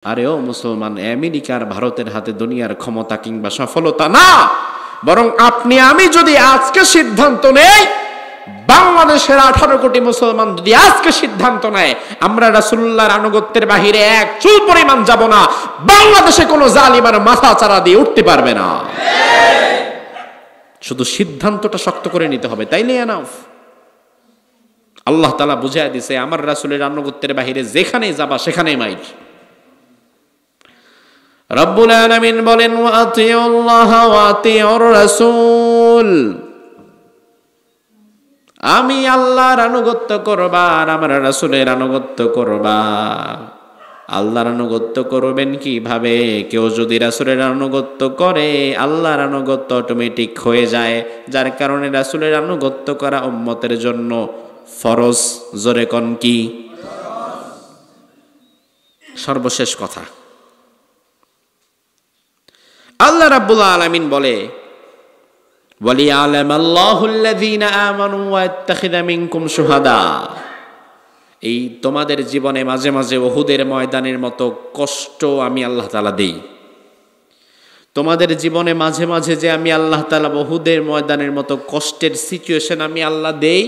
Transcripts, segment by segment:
আরে ও মুসলমান, আমেরিকার ভারতের হাতে দুনিয়ার ক্ষমতা কিংবা সফলতা না, বরং আপনি আমি যদি আজকে সিদ্ধান্ত নেই, বাংলাদেশের 18 কোটি মুসলমান যদি আজকে সিদ্ধান্ত নেয় আমরা রাসূলুল্লাহর আনুগত্যের বাহিরে এক চুল পরিমাণ যাব না, বাংলাদেশে কোনো জালিমার মাথা চারা দিয়ে উঠতে পারবে না। শুধু সিদ্ধান্তটা শক্ত করে নিতে হবে, তাইলে এনাফ। আল্লাহ তাআলা বুঝায় দিয়েছে, আমার রাসূলের আনুগত্যের বাহিরে যেখানে যাবা সেখানেই মাইর। রব্বুল আলামিন বলেন, ওয়া আতিউল্লাহ ওয়া আতিউর রাসূল, আমি আল্লাহর আনুগত্য করবা আর আমার রাসূলের আনুগত্য করবা। আল্লাহর আনুগত্য করবেন কিভাবে? কেউ যদি রাসূলের আনুগত্য করে আল্লাহর আনুগত্য অটোমেটিক হয়ে যায়, যার কারণে রাসূলের আনুগত্য করা উম্মতের জন্য ফরজ। জোরে কোন কি? সর্বশেষ কথা, আল্লাহ রাব্বুল আলামিন বলে, ওয়ালিয়ালামাল্লাহুল্লাযীনা আমানু ওয়া ইত্তাখিযা মিনকুম শুহাদা। এই তোমাদের জীবনে মাঝে মাঝে উহুদের ময়দানের মতো কষ্ট আমি আল্লাহ তাআলা দেই। তোমাদের জীবনে মাঝে মাঝে যে আমি আল্লাহ তাআলা উহুদের ময়দানের মতো কষ্টের সিচুয়েশন আমি আল্লাহ দেই,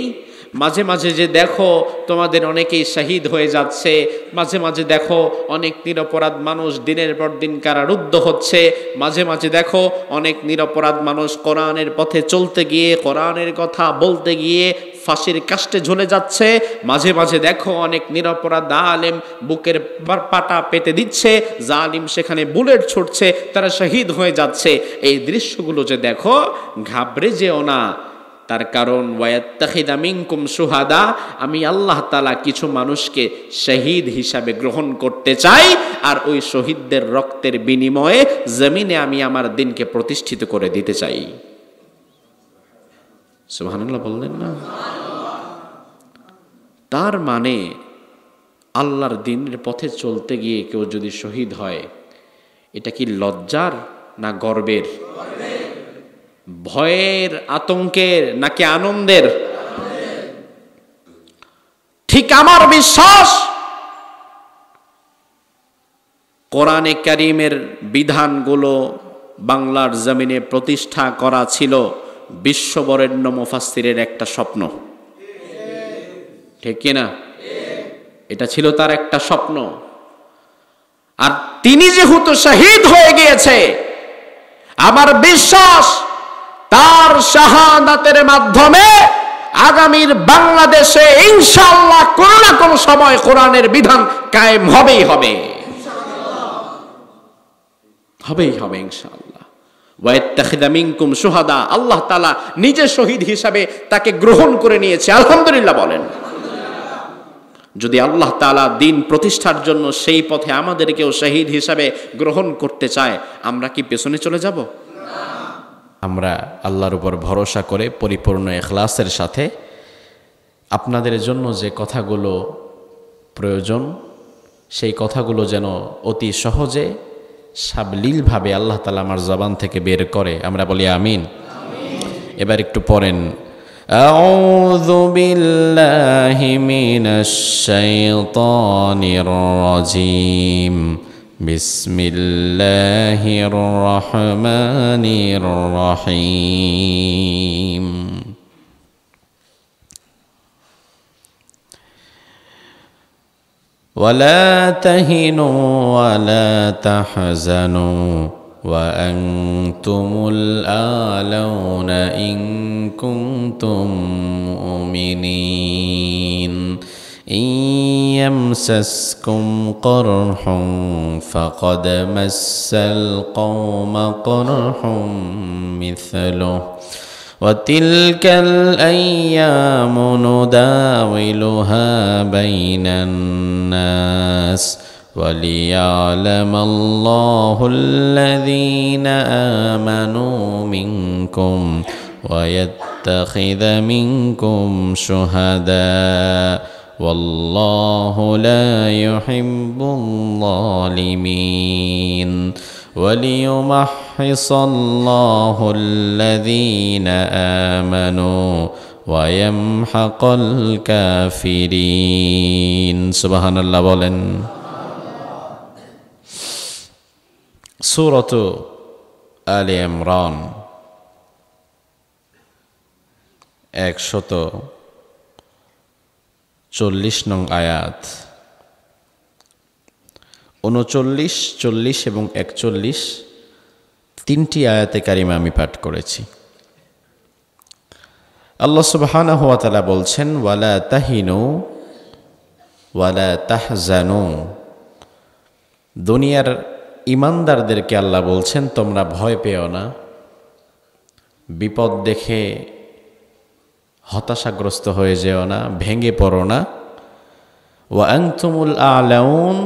মাঝে মাঝে যে দেখো তোমাদের অনেকেই শহীদ হয়ে যাচ্ছে, মাঝে মাঝে দেখো অনেক নিরপরাধ মানুষ দিনের পর দিন কারারুদ্ধ হচ্ছে, মাঝে মাঝে দেখো অনেক নিরপরাধ মানুষ কোরআনের পথে চলতে গিয়ে কোরআনের কথা বলতে গিয়ে ফাঁসির কাষ্টে ঝুলে যাচ্ছে, মাঝে মাঝে দেখো অনেক নিরপরাধ আলেম বুকের পাটা পেতে দিচ্ছে, জালিম সেখানে বুলেট ছুটছে, তারা শহীদ হয়ে যাচ্ছে। এই দৃশ্যগুলো যে দেখো, ঘাবড়ে যেও না, তার কারণ ওয়ায়াত্তাখিযা মিনকুম শুহাদা, আমি আল্লাহ তাআলা কিছু মানুষকে শহীদ হিসাবে গ্রহণ করতে চাই, আর ওই শহীদদের রক্তের বিনিময়ে জমিনে আমি আমার দিনকে প্রতিষ্ঠিত করে দিতে চাই। সুবহানাল্লাহ বললেন না? তার মানে আল্লাহর দ্বীনের পথে চলতে গিয়ে কেউ যদি শহীদ হয়, এটা কি লজ্জার না গর্বের? ভয়ের, আতঙ্কের নাকি আনন্দের? ঠিক আমার বিশ্বাস, কোরআনে কারীমের বিধানগুলো বাংলার জমিনে প্রতিষ্ঠা করা ছিল বিশ্ববরেণ্য মুফাসসিরের একটা স্বপ্ন, ঠিক কিনা? এটা ছিল তার একটা স্বপ্ন। আর তিনি যেহেতু শহীদ হয়ে গিয়েছে, আমার বিশ্বাস তার শাহাদাতের মাধ্যমে আগামীর বাংলাদেশে ইনশাআল্লাহ কোনো না কোনো সময় কোরআনের বিধান কায়েম হবেই হবে, হবেই হবে ইনশাআল্লাহ। ওয়া ইত্তাখিযা মিনকুম শুহাদা, আল্লাহ তাআলা নিজে শহীদ হিসাবে তাকে গ্রহণ করে নিয়েছে। আলহামদুলিল্লাহ বলেন। যদি আল্লাহ তাআলা দ্বীন প্রতিষ্ঠার জন্য সেই পথে আমাদেরকেও শহীদ হিসাবে গ্রহণ করতে চায়, আমরা কি পেছনে চলে যাব? আমরা আল্লাহর উপর ভরসা করে পরিপূর্ণ ইখলাসের সাথে আপনাদের জন্য যে কথাগুলো প্রয়োজন, সেই কথাগুলো যেন অতি সহজে সাবলীলভাবে আল্লাহ তাআলা আমার জবান থেকে বের করে, আমরা বলি আমিন। এবার একটু পড়েন, আউযু বিল্লাহি মিনাশ শাইতানির রাজীম, বিসমিল্লাহির রহমানির রহিম। ওয়ালা তাহিনু ওয়ালা তাহজানু ওয়া আনতুমুল আলাউনা ইন কুনতুম মুমিনিন। إن يمسسكم قرح فقد مس القوم قرح مثله وتلك الأيام نداولها بين الناس وليعلم الله الذين آمنوا منكم ويتخذ منكم شهداء والله لا يحب الظالمين وليمحص الله الذين آمنوا ويمحق الكافرين. সুবহানাল্লাহ বলেন। সূরাত আলে ইমরান 140 নং আয়াত, 39, 40 এবং 41 তিনটি আয়াতে কারিমা আমি পাঠ করেছি। আল্লাহ সুবহানাহু ওয়া তাআলা বলছেন, ওয়ালা তাহিনু ওয়ালা তাহজানু। দুনিয়ার ইমানদারদেরকে আল্লাহ বলছেন, তোমরা ভয় পেও না, বিপদ দেখে হতাশাগ্রস্ত হয়ে যেও না, ভেঙে পড়ো না। ওয়া আনতুমুল আ'লাউন,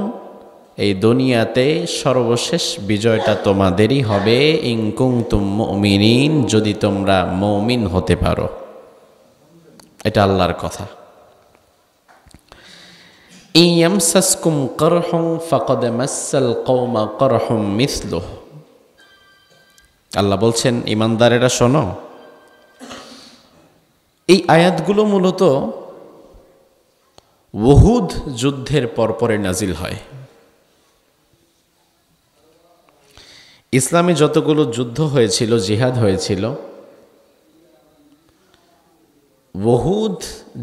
এই দুনিয়াতে সর্বশেষ বিজয়টা তোমাদেরই হবে, ইন কুনতুম মুমিনিন, যদি তোমরা মুমিন হতে পারো। এটা আল্লাহর কথা। ইয়ামসাসকুম কারহুম ফাকাদ মাসাল কওমা কারহুম মিসলুহু। আল্লাহ বলছেন, ইমানদারেরা শোনো, এই আয়াতগুলো মূলত উহুদ যুদ্ধের পরপরে নাজিল হয়। ইসলামে যতগুলো যুদ্ধ হয়েছিল, জিহাদ হয়েছিল, উহুদ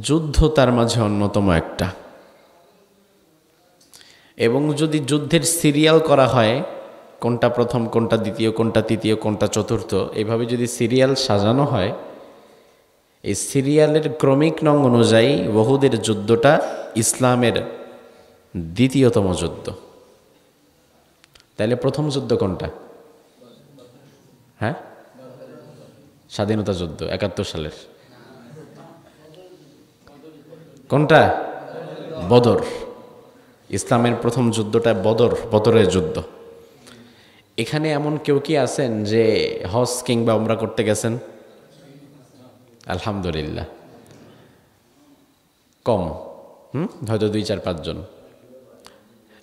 যুদ্ধ তার মাঝে অন্যতম একটা। এবং যদি যুদ্ধের সিরিয়াল করা হয়, কোনটা প্রথম, কোনটা দ্বিতীয়, কোনটা তৃতীয়, কোনটা চতুর্থ, এভাবে যদি সিরিয়াল সাজানো হয়, এই সিরিয়ালের ক্রমিক নং অনুযায়ী উহুদের যুদ্ধটা ইসলামের দ্বিতীয়তম যুদ্ধ। তাহলে প্রথম যুদ্ধ কোনটা? হ্যাঁ, স্বাধীনতা যুদ্ধ 71 সালের। কোনটা? বদর। ইসলামের প্রথম যুদ্ধটা বদরের যুদ্ধ। এখানে এমন কেউ কি আছেন যে হজ কিংবা উমরা করতে গেছেন? আলহামদুলিল্লাহ, কম, হয়তো 2, 4, 5 জন।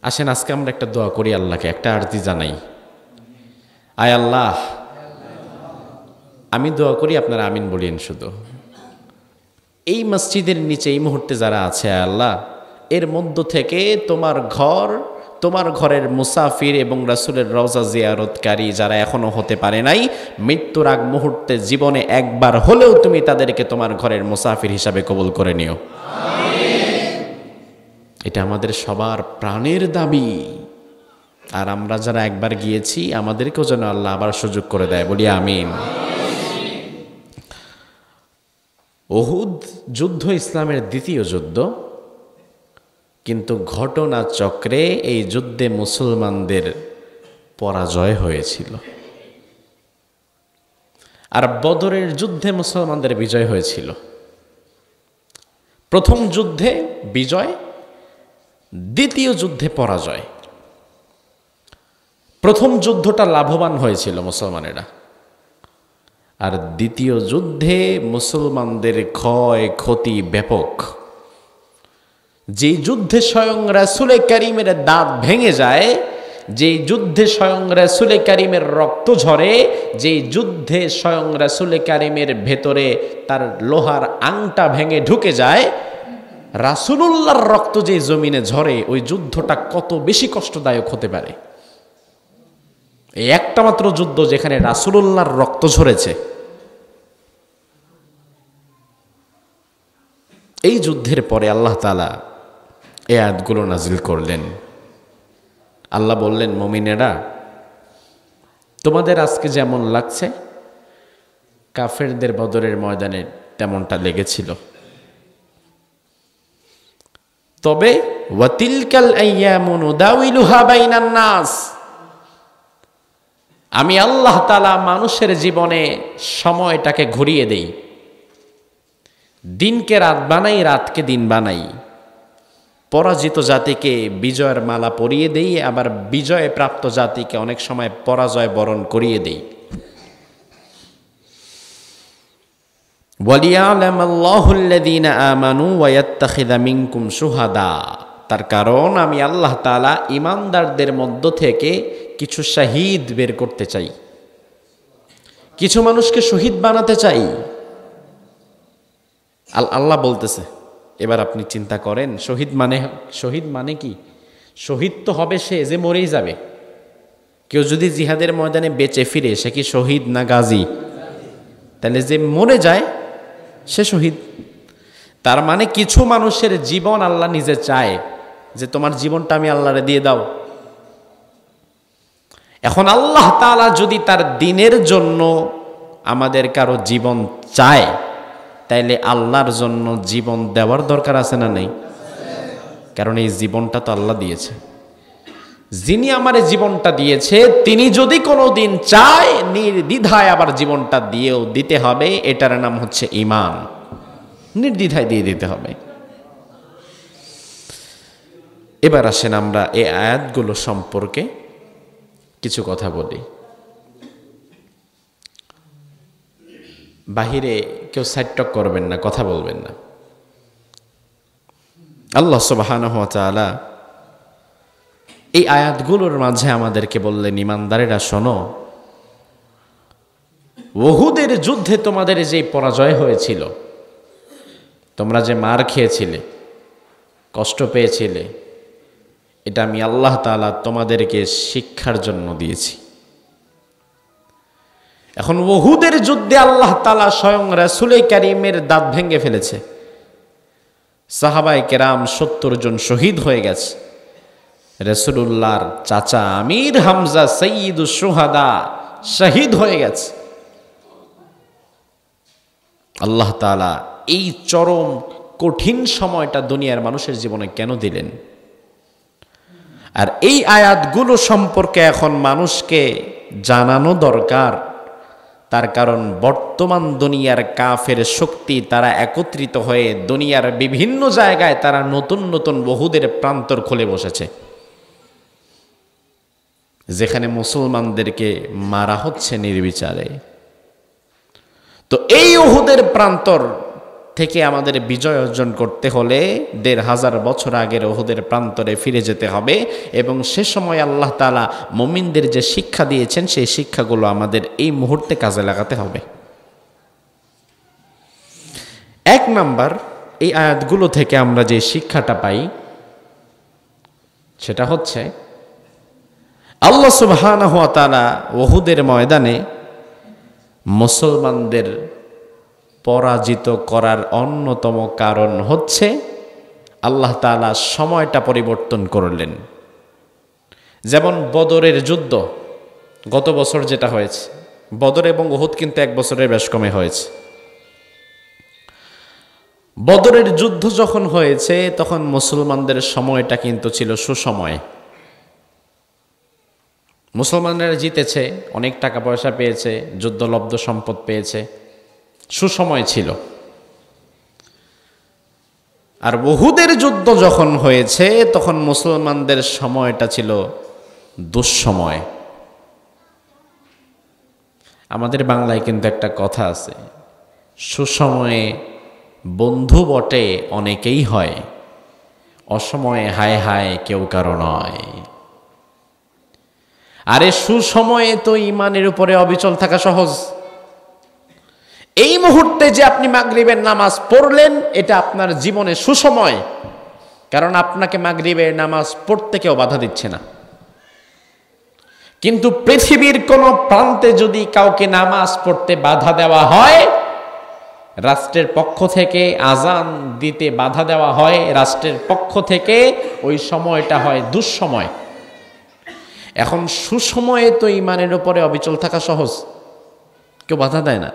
আসেন আজকে আমরা একটা দোয়া করি, আল্লাহকে একটা আরতি জানাই। আয় আল্লাহ, আমি দোয়া করি, আপনারা আমিন বলিয়েন শুধু। এই মসজিদের নিচে এই মুহূর্তে যারা আছে, আয় আল্লাহ, এর মধ্য থেকে তোমার ঘরের মুসাফির এবং রাসূলের রওজা জিয়ারতকারী যারা এখনো হতে পারে নাই, মৃত্যুর আগ মুহূর্তে জীবনে একবার হলেও তুমি তাদেরকে তোমার ঘরের মুসাফির হিসাবে কবুল করে নিও। এটা আমাদের সবার প্রাণের দাবি। আর আমরা যারা একবার গিয়েছি, আমাদেরকেও যেন আল্লাহ আবার সুযোগ করে দেয়, বলি আমিন। উহুদ যুদ্ধ ইসলামের দ্বিতীয় যুদ্ধ, কিন্তু ঘটনা চক্রে এই যুদ্ধে মুসলমানদের পরাজয় হয়েছিল। আর বদরের যুদ্ধে মুসলমানদের বিজয় হয়েছিল। প্রথম যুদ্ধে বিজয়, দ্বিতীয় যুদ্ধে পরাজয়। প্রথম যুদ্ধটা লাভবান হয়েছিল মুসলমানেরা, আর দ্বিতীয় যুদ্ধে মুসলমানদের ক্ষয় ক্ষতি ব্যাপক। যে যুদ্ধে স্বয়ং রাসূলে কারীমের দাঁত ভেঙে যায়, যে যুদ্ধে স্বয়ং রাসূলে কারীমের রক্ত ঝরে, যে যুদ্ধে স্বয়ং রাসূলে কারীমের ভেতরে তার লোহার আংটা ভেঙে ঢুকে যায়, রাসূলুল্লাহর রক্ত যে জমিনে ঝরে, ওই যুদ্ধটা কত বেশি কষ্টদায়ক হতে পারে। এই একটা মাত্র যুদ্ধ যেখানে রাসূলুল্লাহর রক্ত ঝরেছে। এই যুদ্ধের পরে আল্লাহ তাআলা এই আয়াতগুলো নাজিল করলেন। আল্লাহ বললেন, মুমিনেরা, তোমাদের আজকে যেমন লাগছে, কাফেরদের বদরের ময়দানে তেমনটা লেগেছিল। তবে ওয়াতিলকাল আইয়ামু নুদাউিলুহা বাইনান নাস, আমি আল্লাহ তাআলা মানুষের জীবনে সময়টাকে ঘুরিয়ে দেই। দিনকে রাত বানাই, রাতকে দিন বানাই। পরাজিত জাতিকে বিজয়ের মালা পরিয়ে দেই, আবার বিজয় প্রাপ্ত জাতিকে অনেক সময় পরাজয় বরণ করিয়ে দেই। ওয়ালিয়ালামাল্লাহুল্লাযীনা আমানু ওয়া ইয়াত্তাখিযা মিনকুম শুহাদা, তার কারণ আমি আল্লাহ তাআলা ঈমানদারদের মধ্য থেকে কিছু শহীদ বের করতে চাই, কিছু মানুষকে শহীদ বানাতে চাই। আল্লাহ বলতেছে। এবার আপনি চিন্তা করেন, শহীদ মানে কি? শহীদ তো হবে সে যে মরেই যাবে, কেউ যদি জিহাদের ময়দানে বেঁচে ফিরে সে কি শহীদ না গাজী? তাহলে যে মরে যায় সে শহীদ। তার মানে কিছু মানুষের জীবন আল্লাহ নিজে চায় যে তোমার জীবনটা আমি আল্লাহরে দিয়ে দাও। এখন আল্লাহ তাআলা যদি তার দ্বীনের জন্য আমাদের কারো জীবন চায়, তাইলে আল্লাহর জন্য জীবন দেওয়ার দরকার আছে না নেই? কারণ এই জীবনটা তো আল্লাহ দিয়েছে। যিনি আমার জীবনটা দিয়েছে তিনি যদি কোনো দিন চায় নির্দ্বিধায় আবার জীবনটা দিয়েও দিতে হবে। এটার নাম হচ্ছে ঈমান। নির্দ্বিধায় দিয়ে দিতে হবে। এবার আসেন আমরা এই আয়াতগুলো সম্পর্কে কিছু কথা বলি। বাহিরে কেউ সাইটটক করবেন না, কথা বলবেন না। আল্লাহ সুবহানাহু ওয়া তাআলা এই আয়াতগুলোর মাঝে আমাদেরকে বললেন, ইমানদারেরা শোনো, উহুদের যুদ্ধে তোমাদের যে পরাজয় হয়েছিল, তোমরা যে মার খেয়েছিলে, কষ্ট পেয়েছিলে, এটা আমি আল্লাহ তাআলা তোমাদেরকে শিক্ষার জন্য দিয়েছি। এখন উহুদের যুদ্ধে আল্লাহ তাআলা স্বয়ং রাসূল কারীমের দাঁত ভেঙে ফেলেছে। সাহাবায়ে কেরাম ৭০ জন শহীদ হয়ে গেছে। রাসূলুল্লাহর চাচা আমির হামজা সাইয়্যিদুশ শুহাদা শহীদ হয়ে গেছে। আল্লাহ তাআলা এই চরম কঠিন সময়টা দুনিয়ার মানুষের জীবনে কেন দিলেন? আর এই আয়াতগুলো সম্পর্কে এখন মানুষকে জানানো দরকার। তার কারণ বর্তমান দুনিয়ার কাফের শক্তি তারা একত্রিত হয়ে দুনিয়ার বিভিন্ন জায়গায় তারা নতুন নতুন উহুদের প্রান্তর খুলে বসেছে, যেখানে মুসলমানদেরকে মারা হচ্ছে নির্বিচারে। তো এই উহুদের প্রান্তর থেকে আমাদের বিজয় অর্জন করতে হলে ১৫০০ বছর আগের উহুদের প্রান্তরে ফিরে যেতে হবে এবং সে সময় আল্লাহ তাআলা মুমিনদের যে শিক্ষা দিয়েছেন সেই শিক্ষাগুলো আমাদের এই মুহূর্তে কাজে লাগাতে হবে। ১ নাম্বার, এই আয়াতগুলো থেকে আমরা যে শিক্ষাটা পাই সেটা হচ্ছে আল্লাহ সুবহানাহু ওয়া তাআলা উহুদের ময়দানে মুসলমানদের পরাজিত করার অন্যতম কারণ হচ্ছে আল্লাহ তাআলা সময়টা পরিবর্তন করলেন। যেমন বদরের যুদ্ধ গত বছর যেটা হয়েছে, বদর এবং উহুদ কিন্তু 1 বছরের বেশ কমে হয়েছে। বদরের যুদ্ধ যখন হয়েছে তখন মুসলমানদের সময়টা কিন্তু ছিল সুসময়। মুসলমানরা জিতেছে, অনেক টাকা পয়সা পেয়েছে, যুদ্ধলব্ধ সম্পদ পেয়েছে, সুসময় ছিল। আর উহুদের যুদ্ধ যখন হয়েছে তখন মুসলমানদের সময়টা ছিল দুঃসময়। আমাদের বাংলায় কিন্তু একটা কথা আছে, সুসময়ে বন্ধু বটে অনেকেই হয়, অসময়ে হায় হায় কেউ কারো নয়। আরে সুসময়ে তো ঈমানের উপরে অবিচল থাকা সহজ। এই মুহূর্তে যে আপনি মাগরিবের নামাজ পড়লেন এটা আপনার জীবনে সুসময়, কারণ আপনাকে মাগরিবের নামাজ পড়তে কেউ বাধা দিচ্ছে না। কিন্তু পৃথিবীর কোন প্রান্তে যদি কাউকে নামাজ পড়তে বাধা দেওয়া হয়, রাষ্ট্রের পক্ষ থেকে আজান দিতে বাধা দেওয়া হয়, রাষ্ট্রের পক্ষ থেকে ওই সময়টা হয় দুঃসময়। এখন সুসময়ে তো ঈমানের উপরে অবিচল থাকা সহজ, কেউ বাধা দেয় না,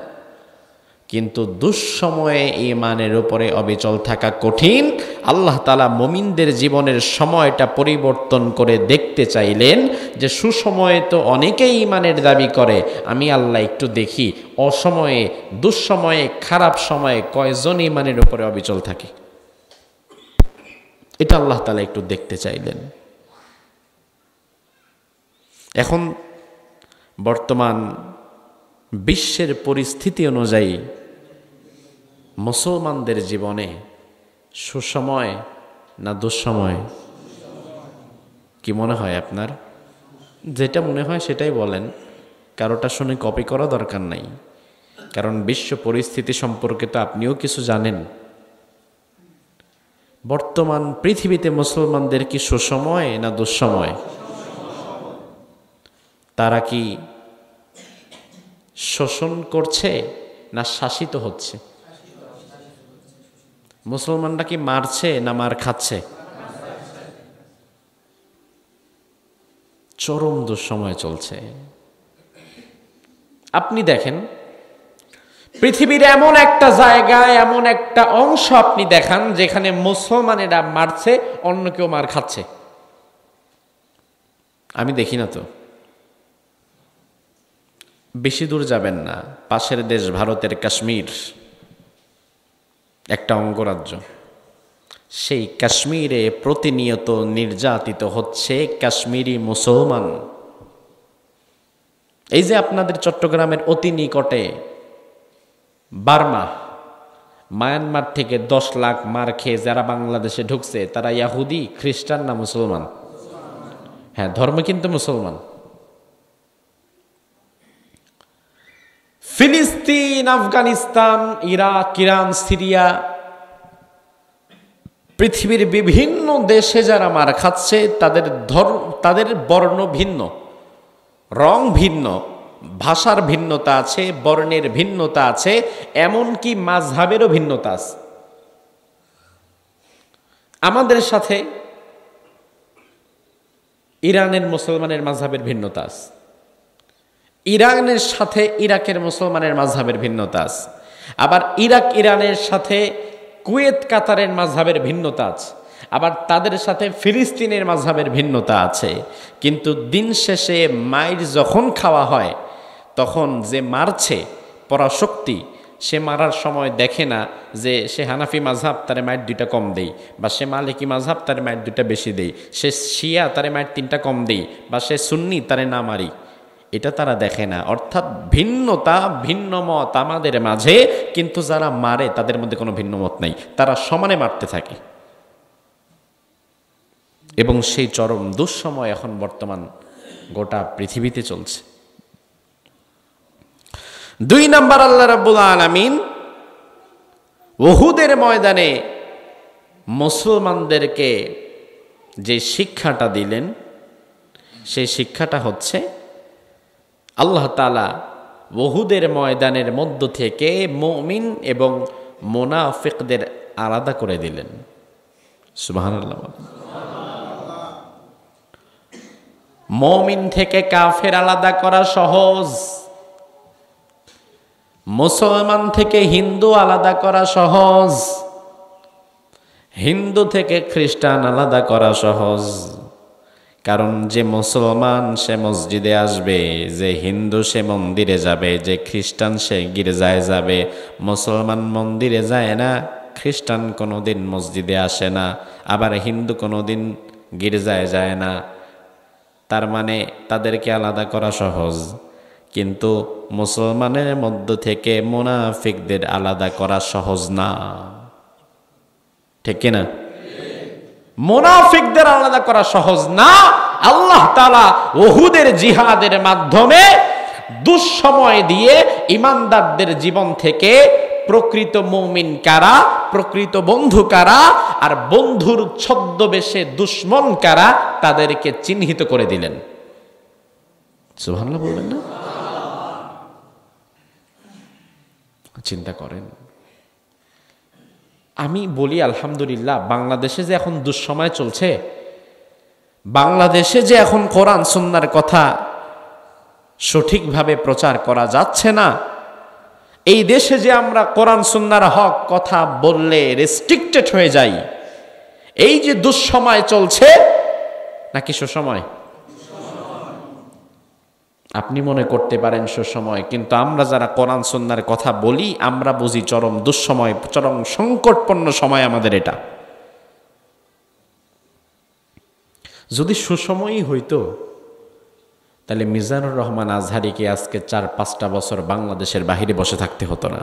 কিন্তু দুঃসময়ে ঈমানের উপরে অবিচল থাকা কঠিন। আল্লাহ তাআলা মুমিনদের জীবনের সময়টা পরিবর্তন করে দেখতে চাইলেন যে সুসময়ে তো অনেকেই ঈমানের দাবি করে, আমি আল্লাহ একটু দেখি অসময়ে দুঃসময়ে খারাপ সময়ে কয়জন ঈমানের উপরে অবিচল থাকে। এটা আল্লাহ তাআলা একটু দেখতে চাইলেন। এখন বর্তমান বিশ্বের পরিস্থিতি অনুযায়ী মুসলমানদের জীবনে সুসময় না দুঃসময়? কি মনে হয় আপনার? যেটা মনে হয় সেটাই বলেন, কারোটা শুনে কপি করা দরকার নাই, কারণ বিশ্ব পরিস্থিতি সম্পর্কে তো আপনিও কিছু জানেন। বর্তমান পৃথিবীতে মুসলমানদের কি সুসময় না দুঃসময়? তারা কি শোষণ করছে না শাসিত হচ্ছে? মুসলমানরা কি মারছে না মার খাচ্ছে? চরম দুঃসময় চলছে। আপনি দেখেন পৃথিবীর এমন একটা জায়গায়, এমন একটা অংশ আপনি দেখান যেখানে মুসলমানেরা মারছে, অন্য কেউ মার খাচ্ছে। আমি দেখি না তো। বেশি দূর যাবেন না, পাশের দেশ ভারতের কাশ্মীর একটা অঙ্গরাজ্য, সেই কাশ্মীরে প্রতিনিয়ত নির্যাতিত হচ্ছে কাশ্মীরি মুসলমান। এই যে আপনাদের চট্টগ্রামের অতি নিকটে বার্মা, মায়ানমার থেকে 10 লাখ মার খেয়ে যারা বাংলাদেশে ঢুকছে, তারা ইয়াহুদি, খ্রিস্টান না মুসলমান? হ্যাঁ, ধর্ম কিন্তু মুসলমান। ফিলিস্তিন, আফগানিস্তান, ইরাক, ইরান, সিরিয়া, পৃথিবীর বিভিন্ন দেশে যারা মার খাচ্ছে, তাদের বর্ণ ভিন্ন, রং ভিন্ন, ভাষার ভিন্নতা আছে, বর্ণের ভিন্নতা আছে, এমনকি মাযহাবেরও ভিন্নতা আছে। আমাদের সাথে ইরানের মুসলমানের মাযহাবের ভিন্নতা আছে, ইরানের সাথে ইরাকের মুসলমানের মাযহাবের ভিন্নতা আছে, আবার ইরাক ইরানের সাথে কুয়েত কাতারের মাযহাবের ভিন্নতা আছে, আবার তাদের সাথে ফিলিস্তিনের মাযহাবের ভিন্নতা আছে। কিন্তু দিন শেষে মাইর যখন খাওয়া হয়, তখন যে মারছে পরাশক্তি, সে মারার সময় দেখে না যে সে হানাফি মাযহাব, তারে মাইর 2টা কম দেই, বা সে মালিকি মাযহাব, তারে মাইর 2টা বেশি দেই, সে শিয়া, তারে মাইর 3টা কম দেই, বা সে সুন্নি, তারে না মারি। এটা তারা দেখে না। অর্থাৎ ভিন্নতা, ভিন্ন মত আমাদের মাঝে, কিন্তু যারা মারে তাদের মধ্যে কোনো ভিন্ন মত নাই, তারা সমানে মারতে থাকে। এবং সেই চরম দুঃসময় এখন বর্তমান গোটা পৃথিবীতে চলছে। 2 নাম্বার, আল্লাহ রাব্বুল আলামিন উহুদের ময়দানে মুসলমানদেরকে যে শিক্ষাটা দিলেন, সেই শিক্ষাটা হচ্ছে আল্লাহ তাআলা উহুদের ময়দানের মধ্য থেকে মুমিন এবং মুনাফিকদের আলাদা করে দিলেন। সুবহানাল্লাহ। মুমিন থেকে কাফের আলাদা করা সহজ, মুসলমান থেকে হিন্দু আলাদা করা সহজ, হিন্দু থেকে খ্রিস্টান আলাদা করা সহজ। কারণ যে মুসলমান সে মসজিদে আসবে, যে হিন্দু সে মন্দিরে যাবে, যে খ্রিস্টান সে গির্জায় যাবে। মুসলমান মন্দিরে যায় না, খ্রিস্টান কোনোদিন মসজিদে আসে না, আবার হিন্দু কোনোদিন গির্জায় যায় না। তার মানে তাদেরকে আলাদা করা সহজ, কিন্তু মুসলমানের মধ্য থেকে মুনাফিকদের আলাদা করা সহজ না। ঠিক কিনা? মুনাফিকদের আলাদা করা সহজ না। আল্লাহ তাআলা উহুদের জিহাদের মাধ্যমে দুঃসময় দিয়ে ইমানদারদের জীবন থেকে প্রকৃত মুমিন কারা, প্রকৃত বন্ধু কারা, আর বন্ধুর ছদ্মবেশে দুশ্মন কারা, তাদেরকে চিহ্নিত করে দিলেন। সুবহানাল্লাহ বলবেন না? চিন্তা করেন। আমি বলি আলহামদুলিল্লাহ, বাংলাদেশে যে এখন দুঃসময় চলছে, বাংলাদেশে যে এখন কোরআন সুন্নাহর কথা সঠিকভাবে প্রচার করা যাচ্ছে না, এই দেশে যে আমরা কোরআন সুন্নাহর হক কথা বললে রেস্ট্রিক্টেড হয়ে যাই, এই যে দুঃসময় চলছে নাকি সুসময়? আপনি মনে করতে পারেন সুসময়, কিন্তু আমরা যারা কোরআন সুন্নাহর কথা বলি, আমরা বুঝি চরম দুঃসময়, চরম সংকটপূর্ণ সময় আমাদের এটা। যদি সুসময়ই হইতো, তাহলে মিজানুর রহমান আজহারিকে আজকে 4-5টা বছর বাংলাদেশের বাহিরে বসে থাকতে হতো না।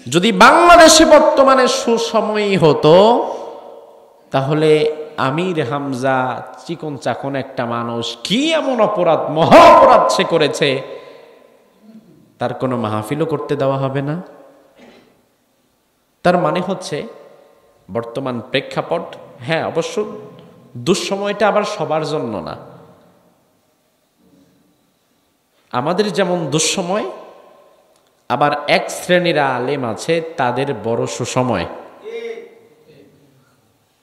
যদি বাংলাদেশে বর্তমানে সুসময়ই হতো, তাহলে আমির হামজা চিকন চাকন একটা মানুষ, কি এমন অপরাধ, মহা অপরাধ সে করেছে, তার কোনো মাহফিলও করতে দেওয়া হবে না। তার মানে হচ্ছে বর্তমান প্রেক্ষাপট, হ্যাঁ অবশ্য দুঃসময়টা আবার সবার জন্য না। আমাদের যেমন দুঃসময়, আবার এক শ্রেণীর আলেম আছে তাদের বড় সুসময়।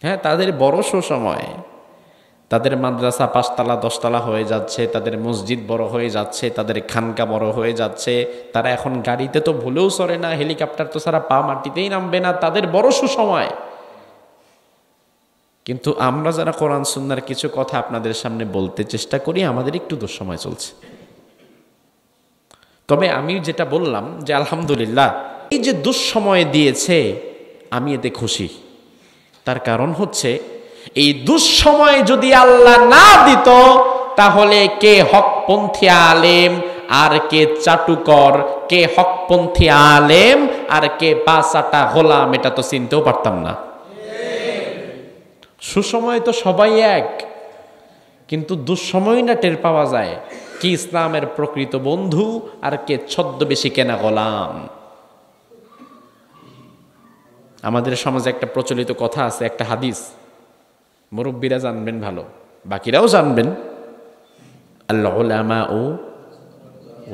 হ্যাঁ, তাদের বড় সুসময়। তাদের মাদ্রাসা 5 তলা 10 তলা হয়ে যাচ্ছে, তাদের মসজিদ বড় হয়ে যাচ্ছে, তাদের খানকা বড় হয়ে যাচ্ছে। তারা এখন গাড়িতে তো ভুলেও চড়ে না, হেলিকপ্টার তো ছাড়া পা মাটিতেই নামবে না, তাদের বড় সুসময়। কিন্তু আমরা যারা কোরআন সুন্নাহর কিছু কথা আপনাদের সামনে বলতে চেষ্টা করি, আমাদের একটু দুঃসময় চলছে। তবে আমি যেটা বললাম যে আলহামদুলিল্লাহ, এই যে দুঃসময় দিয়েছে আমি এতে খুশি। তার কারণ হচ্ছে এই দুঃসময় যদি আল্লাহ না দিত তাহলে কে হকপন্থী আলেম আর কে চাটুকর, কে হকপন্থী আলেম আর কে পাঁচাটা গোলাম, এটা তো চিনতেও পারতাম না। সুসময় তো সবাই এক, কিন্তু দুঃসময় না টের পাওয়া যায় কি ইসলামের প্রকৃত বন্ধু আর কে ছদ্মবেশী কেনা গোলাম। আমাদের সমাজে একটা প্রচলিত কথা আছে, একটা হাদিস, মুরব্বীরা জানবেন ভালো, বাকিরাও জানবেন। আল উলামাউ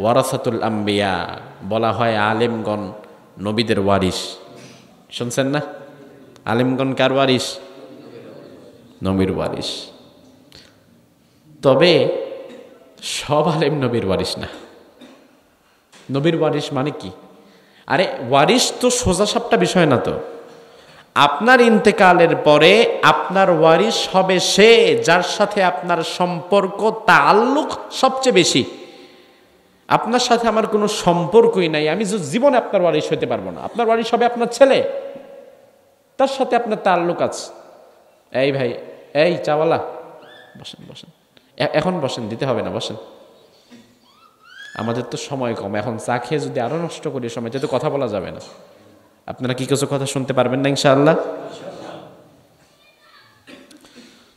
ওয়ারাসাতুল আম্বিয়া, বলা হয় আলেমগণ নবীদের ওয়ারিস। শুনছেন না? আলেমগণ কার ওয়ারিস? নবীর ওয়ারিস। তবে সব আলেম নবীর ওয়ারিস না। নবীর ওয়ারিস মানে কি? আরে ওয়ারিস তো সোজাসাপটা বিষয় না তো। আপনার ইন্তেকালের পরে আপনার ওয়ারিস হবে সে যার সাথে আপনার সম্পর্ক, তাআল্লুক সবচেয়ে বেশি। আপনার সাথে আমার কোনো সম্পর্কই নাই, আমি জীবনে আপনার ওয়ারিস হতে পারবো না। আপনার ওয়ারিস হবে আপনার ছেলে, তার সাথে আপনার তাআল্লুক আছে। এই ভাই, এই চাওয়ালা, বসেন বসেন, এখন বসেন, দিতে হবে না, বসেন। আমাদের তো সময় কম, এখন চা খেয়ে যদি আরো নষ্ট করি সময়, তো কথা বলা যাবে না। আপনারা কি কিছু কথা শুনতে পারবেন না ইনশাআল্লাহ?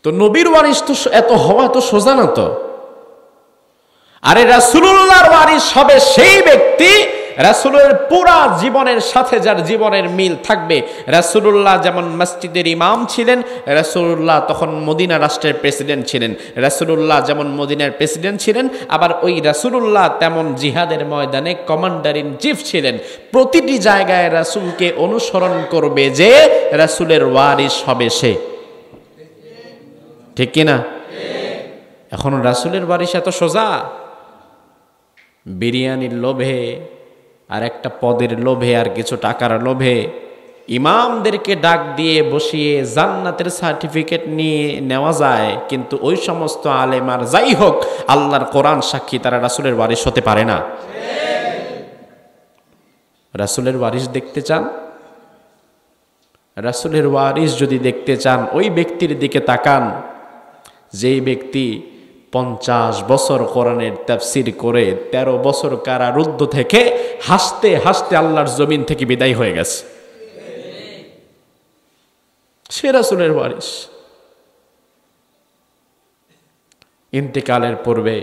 তো নবীর ওয়ারিস তো এত হওয়া এত সোজা না তো। আরে রাসূলুল্লাহর ওয়ারিস হবে সেই ব্যক্তি রাসূলের পুরা জীবনের সাথে যার জীবনের মিল থাকবে। রাসূলুল্লাহ যেমন মসজিদের ইমাম ছিলেন, রাসূলুল্লাহ তখন মদিনা রাষ্ট্রের প্রেসিডেন্ট ছিলেন। রাসূলুল্লাহ যেমন মদিনার প্রেসিডেন্ট ছিলেন, আবার ওই রাসূলুল্লাহ তেমন জিহাদের ময়দানে কমান্ডার ইন চিফ ছিলেন। প্রতিটি জায়গায় রাসূলকে অনুসরণ করবে যে রাসূলের ওয়ারিস হবে সে। ঠিক কিনা? এখন রাসূলের ওয়ারিস এত সোজা? বিরিয়ানির লোভে আর একটা পদের লোভে আর কিছু টাকার লোভে ইমামদেরকে ডাক দিয়ে বসিয়ে জান্নাতের সার্টিফিকেট নিয়ে নেওয়া যায়, কিন্তু ওই সমস্ত আলেম আর যাই হোক, আল্লাহর কোরআন সাক্ষী, তারা রাসূলের ওয়ারিস হতে পারে না। রাসূলের ওয়ারিস দেখতে চান? রাসূলের ওয়ারিস যদি দেখতে চান, ওই ব্যক্তির দিকে তাকান যেই ব্যক্তি 50 বছর কোরআনের তাফসীর করে 13 বছর কারারুদ্ধ থেকে হাসতে হাসতে আল্লাহর জমিন থেকে বিদায় হয়ে গেছে। সে রাসূলের ওয়ারিস। ইন্তেকালের পূর্বে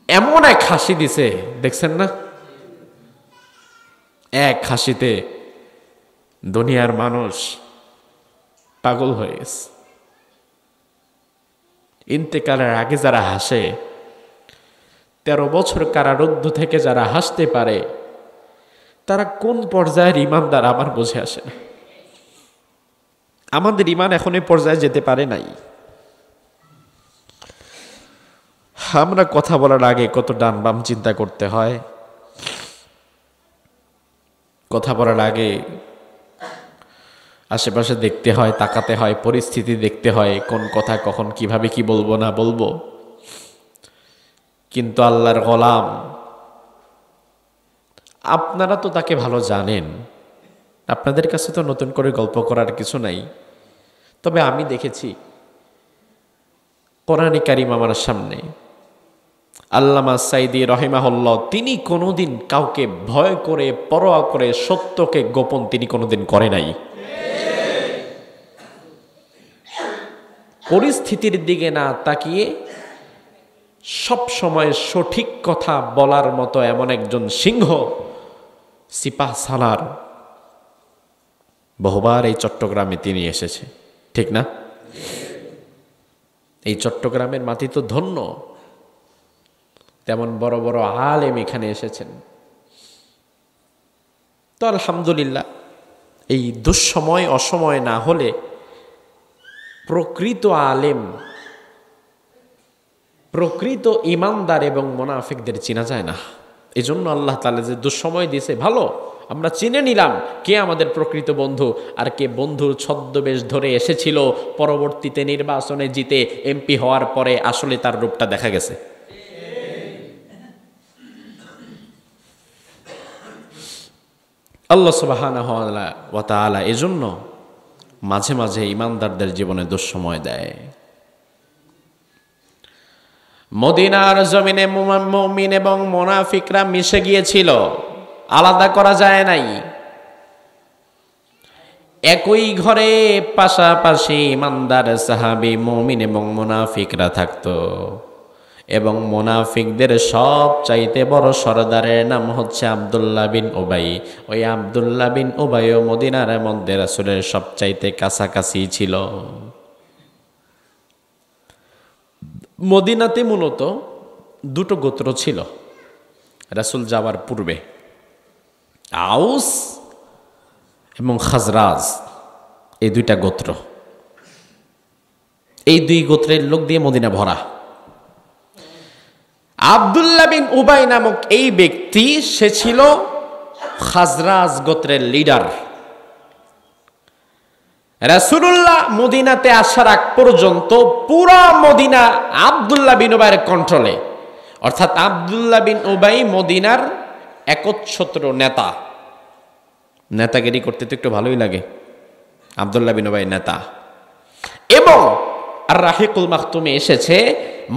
এমন এক হাসি দিছে, দেখছেন না? এক হাসিতে দুনিয়ার মানুষ পাগল হয়ে গেছে। ইন্তেকালের আগে যারা হাসে, 13 বছর কারারুদ্ধ থেকে যারা হাসতে পারে, তারা কোন পর্যায়ের ইমানদার আমার বুঝে আসে না। আমাদের ইমান এখন এই পর্যায়ে যেতে পারে নাই। আমরা কথা বলার আগে কত ডান বাম চিন্তা করতে হয়, কথা বলার আগে আশেপাশে দেখতে হয়, তাকাতে হয়, পরিস্থিতি দেখতে হয়, কোন কথা কখন কিভাবে কি বলবো না বলবো। কিন্তু আল্লাহর গোলাম, আপনারা তো তাকে ভালো জানেন, আপনাদের কাছে তো নতুন করে গল্প করার কিছু নাই। তবে আমি দেখেছি কোরআনে কারীম আমার সামনে, আল্লামা সাইদি রহিমাহুল্লাহ, তিনি কোনোদিন কাউকে ভয় করে পরোয়া করে সত্যকে গোপন তিনি কোনোদিন করে নাই। পরিস্থিতির দিকে না তাকিয়ে সব সময় সঠিক কথা বলার মতো এমন একজন সিংহ সিপাহ সালার বহুবার এই চট্টগ্রামে তিনি এসেছে, ঠিক না? এই চট্টগ্রামের মাটি তো ধন্য, তেমন বড় বড় আলেম এখানে এসেছেন। তো আলহামদুলিল্লাহ, এই দুঃসময় অসময় না হলে প্রকৃত আলেম, প্রকৃত ইমানদার এবং মুনাফিকদের চেনা যায় না। এজন্য আল্লাহ তাআলা যে দুঃসময় দিয়েছে, ভালো আমরা চিনে নিলাম কে আমাদের প্রকৃত বন্ধু আর কে বন্ধুর ছদ্মবেশ ধরে এসেছিল, পরবর্তীতে নির্বাচনে জিতে এমপি হওয়ার পরে আসলে তার রূপটা দেখা গেছে। আল্লাহ সুবহানাহু ওয়া তাআলা এজন্য মাঝে মাঝে ইমানদারদের জীবনে দুঃসময় দেয়। মদিনার জমিনে মুমিন এবং মুনাফিকরা মিশে গিয়েছিল, আলাদা করা যায় নাই। একই ঘরে পাশাপাশি ইমানদার সাহাবী মুমিন এবং মুনাফিকরা থাকতো, এবং মুনাফিকদের সব চাইতে বড় সরদারের নাম হচ্ছে আব্দুল্লাহ বিন উবাই। ওই আব্দুল্লাহ বিন উবাইও মদিনার মধ্যে রাসূলের সব চাইতে কাছাকাছি ছিল। মদিনাতে মূলত দুটো গোত্র ছিল রাসূল যাওয়ার পূর্বে, আউস এবং খাজরাজ, এই দুইটা গোত্র। এই দুই গোত্রের লোক দিয়ে মদিনা ভরা। আব্দুল্লাহ বিন উবাই নামক এই ব্যক্তি, সে ছিল খাজরাজ গোত্রের লিডার। রাসূলুল্লাহ মদিনাতে আসার আগ পর্যন্ত পুরা মদিনা আব্দুল্লাহ বিন উবাইয়ের কন্ট্রোলে, অর্থাৎ আব্দুল্লাহ বিন উবাই মদিনার একচ্ছত্র নেতা। নেতাগিরি করতে তো একটু ভালোই লাগে, আব্দুল্লাহ বিন উবাই নেতা। এবং আর রাহিকুল মাখতুমে এসেছে,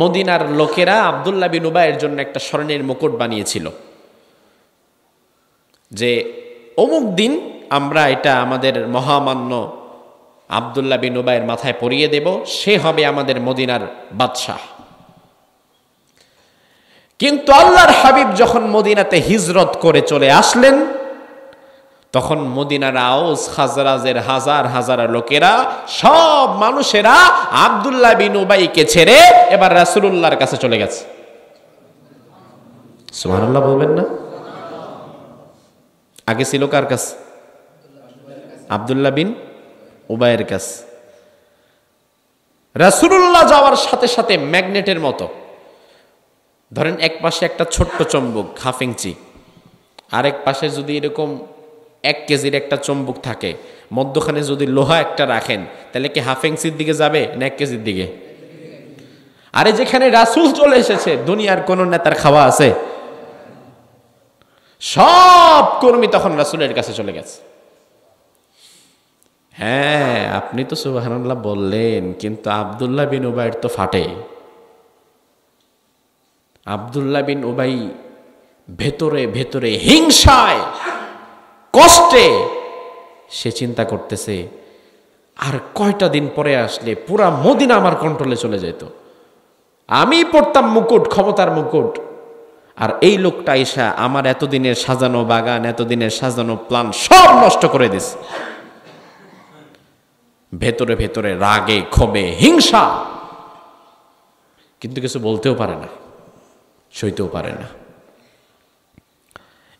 মদিনার লোকেরা আব্দুল্লাহ বিন উবাইয়ের জন্য একটা স্বর্ণের মুকুট বানিয়েছিল, যে অমুক দিন আমরা এটা আমাদের মহামান্য আব্দুল্লাহ বিন উবাইয়ের মাথায় পরিয়ে দেব, সে হবে আমাদের মদিনার বাদশাহ। কিন্তু আল্লাহর হাবিব যখন মদিনাতে হিজরত করে চলে আসলেন, তখন মদিনার আউস খাজরাজের হাজার হাজার লোকেরা, সব মানুষেরা আব্দুল্লাহ বিন উবাইকে ছেড়ে এবার রাসূলুল্লাহর কাছে চলে গেছে। সুবহানাল্লাহ বলবেন না? আগে ছিল কার কাছে? আব্দুল্লাহ বিন উবাইয়ের কাছে। রাসূলুল্লাহ যাওয়ার সাথে সাথে ম্যাগনেটের মতো, ধরেন এক পাশে একটা ছোট্ট চম্বুক হাফ ইঞ্চি, আরেক পাশে যদি এরকম 1 কেজির একটা চম্বুক থাকে, মধ্যখানে যদি লোহা একটা রাখেন, তাহলে কি হাফ ইঞ্চির দিকে যাবে না 1 কেজির দিকে? আরে যেখানে রাসূল চলে এসেছে, দুনিয়ার কোন নেতার খাওয়া আছে? সব কর্মী তখন রাসূলের কাছে চলে গেছে। হ্যাঁ, আপনি তো সুবহানাল্লাহ বললেন, কিন্তু আব্দুল্লাহ বিন উবাইয়ের তো ফাটে। আব্দুল্লাহ বিন উবাই ভেতরে ভেতরে হিংসায়, কষ্টে সে চিন্তা করতেছে, আর কয়টা দিন পরে আসলে পুরা মদিনা আমার কন্ট্রোলে চলে যেত, আমি পড়তাম মুকুট, ক্ষমতার মুকুট, আর এই লোকটা এসা আমার এতদিনের সাজানো বাগান, এতদিনের সাজানো প্ল্যান সব নষ্ট করে দিছে। ভেতরে ভেতরে রাগে, ক্ষোভে, হিংসা, কিন্তু কিছু বলতেও পারে না, সইতেও পারে না।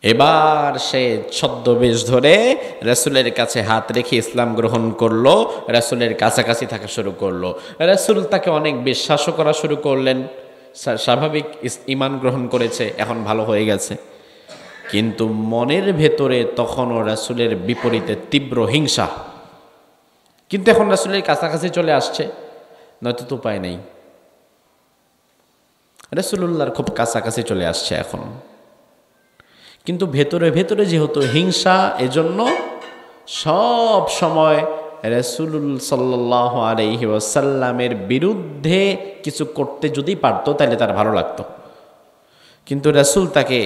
এবার সে ছদ্মবেশ ধরে রাসূলের কাছে হাত রেখে ইসলাম গ্রহণ করলো, রাসূলের কাছাকাছি থাকা শুরু করলো। রাসূল তাকে অনেক বিশ্বাসও করা শুরু করলেন, স্বাভাবিক ঈমান গ্রহণ করেছে, এখন ভালো হয়ে গেছে। কিন্তু মনের ভেতরে তখনও রাসূলের বিপরীতে তীব্র হিংসা। কিন্তু এখন রাসূলের কাছাকাছি চলে আসছে, নয়তো তো উপায় নেই। রাসূলুল্লাহর খুব কাছাকাছি চলে আসছে এখন, কিন্তু ভেতরে ভেতরে যেহেতু হিংসা, এজন্য সব সময় রাসূল সাল্লাল্লাহু আলাইহি ওয়াসাল্লামের বিরুদ্ধে কিছু করতে যদি পারতো তাহলে তার ভালো লাগতো। কিন্তু রাসূল তাকে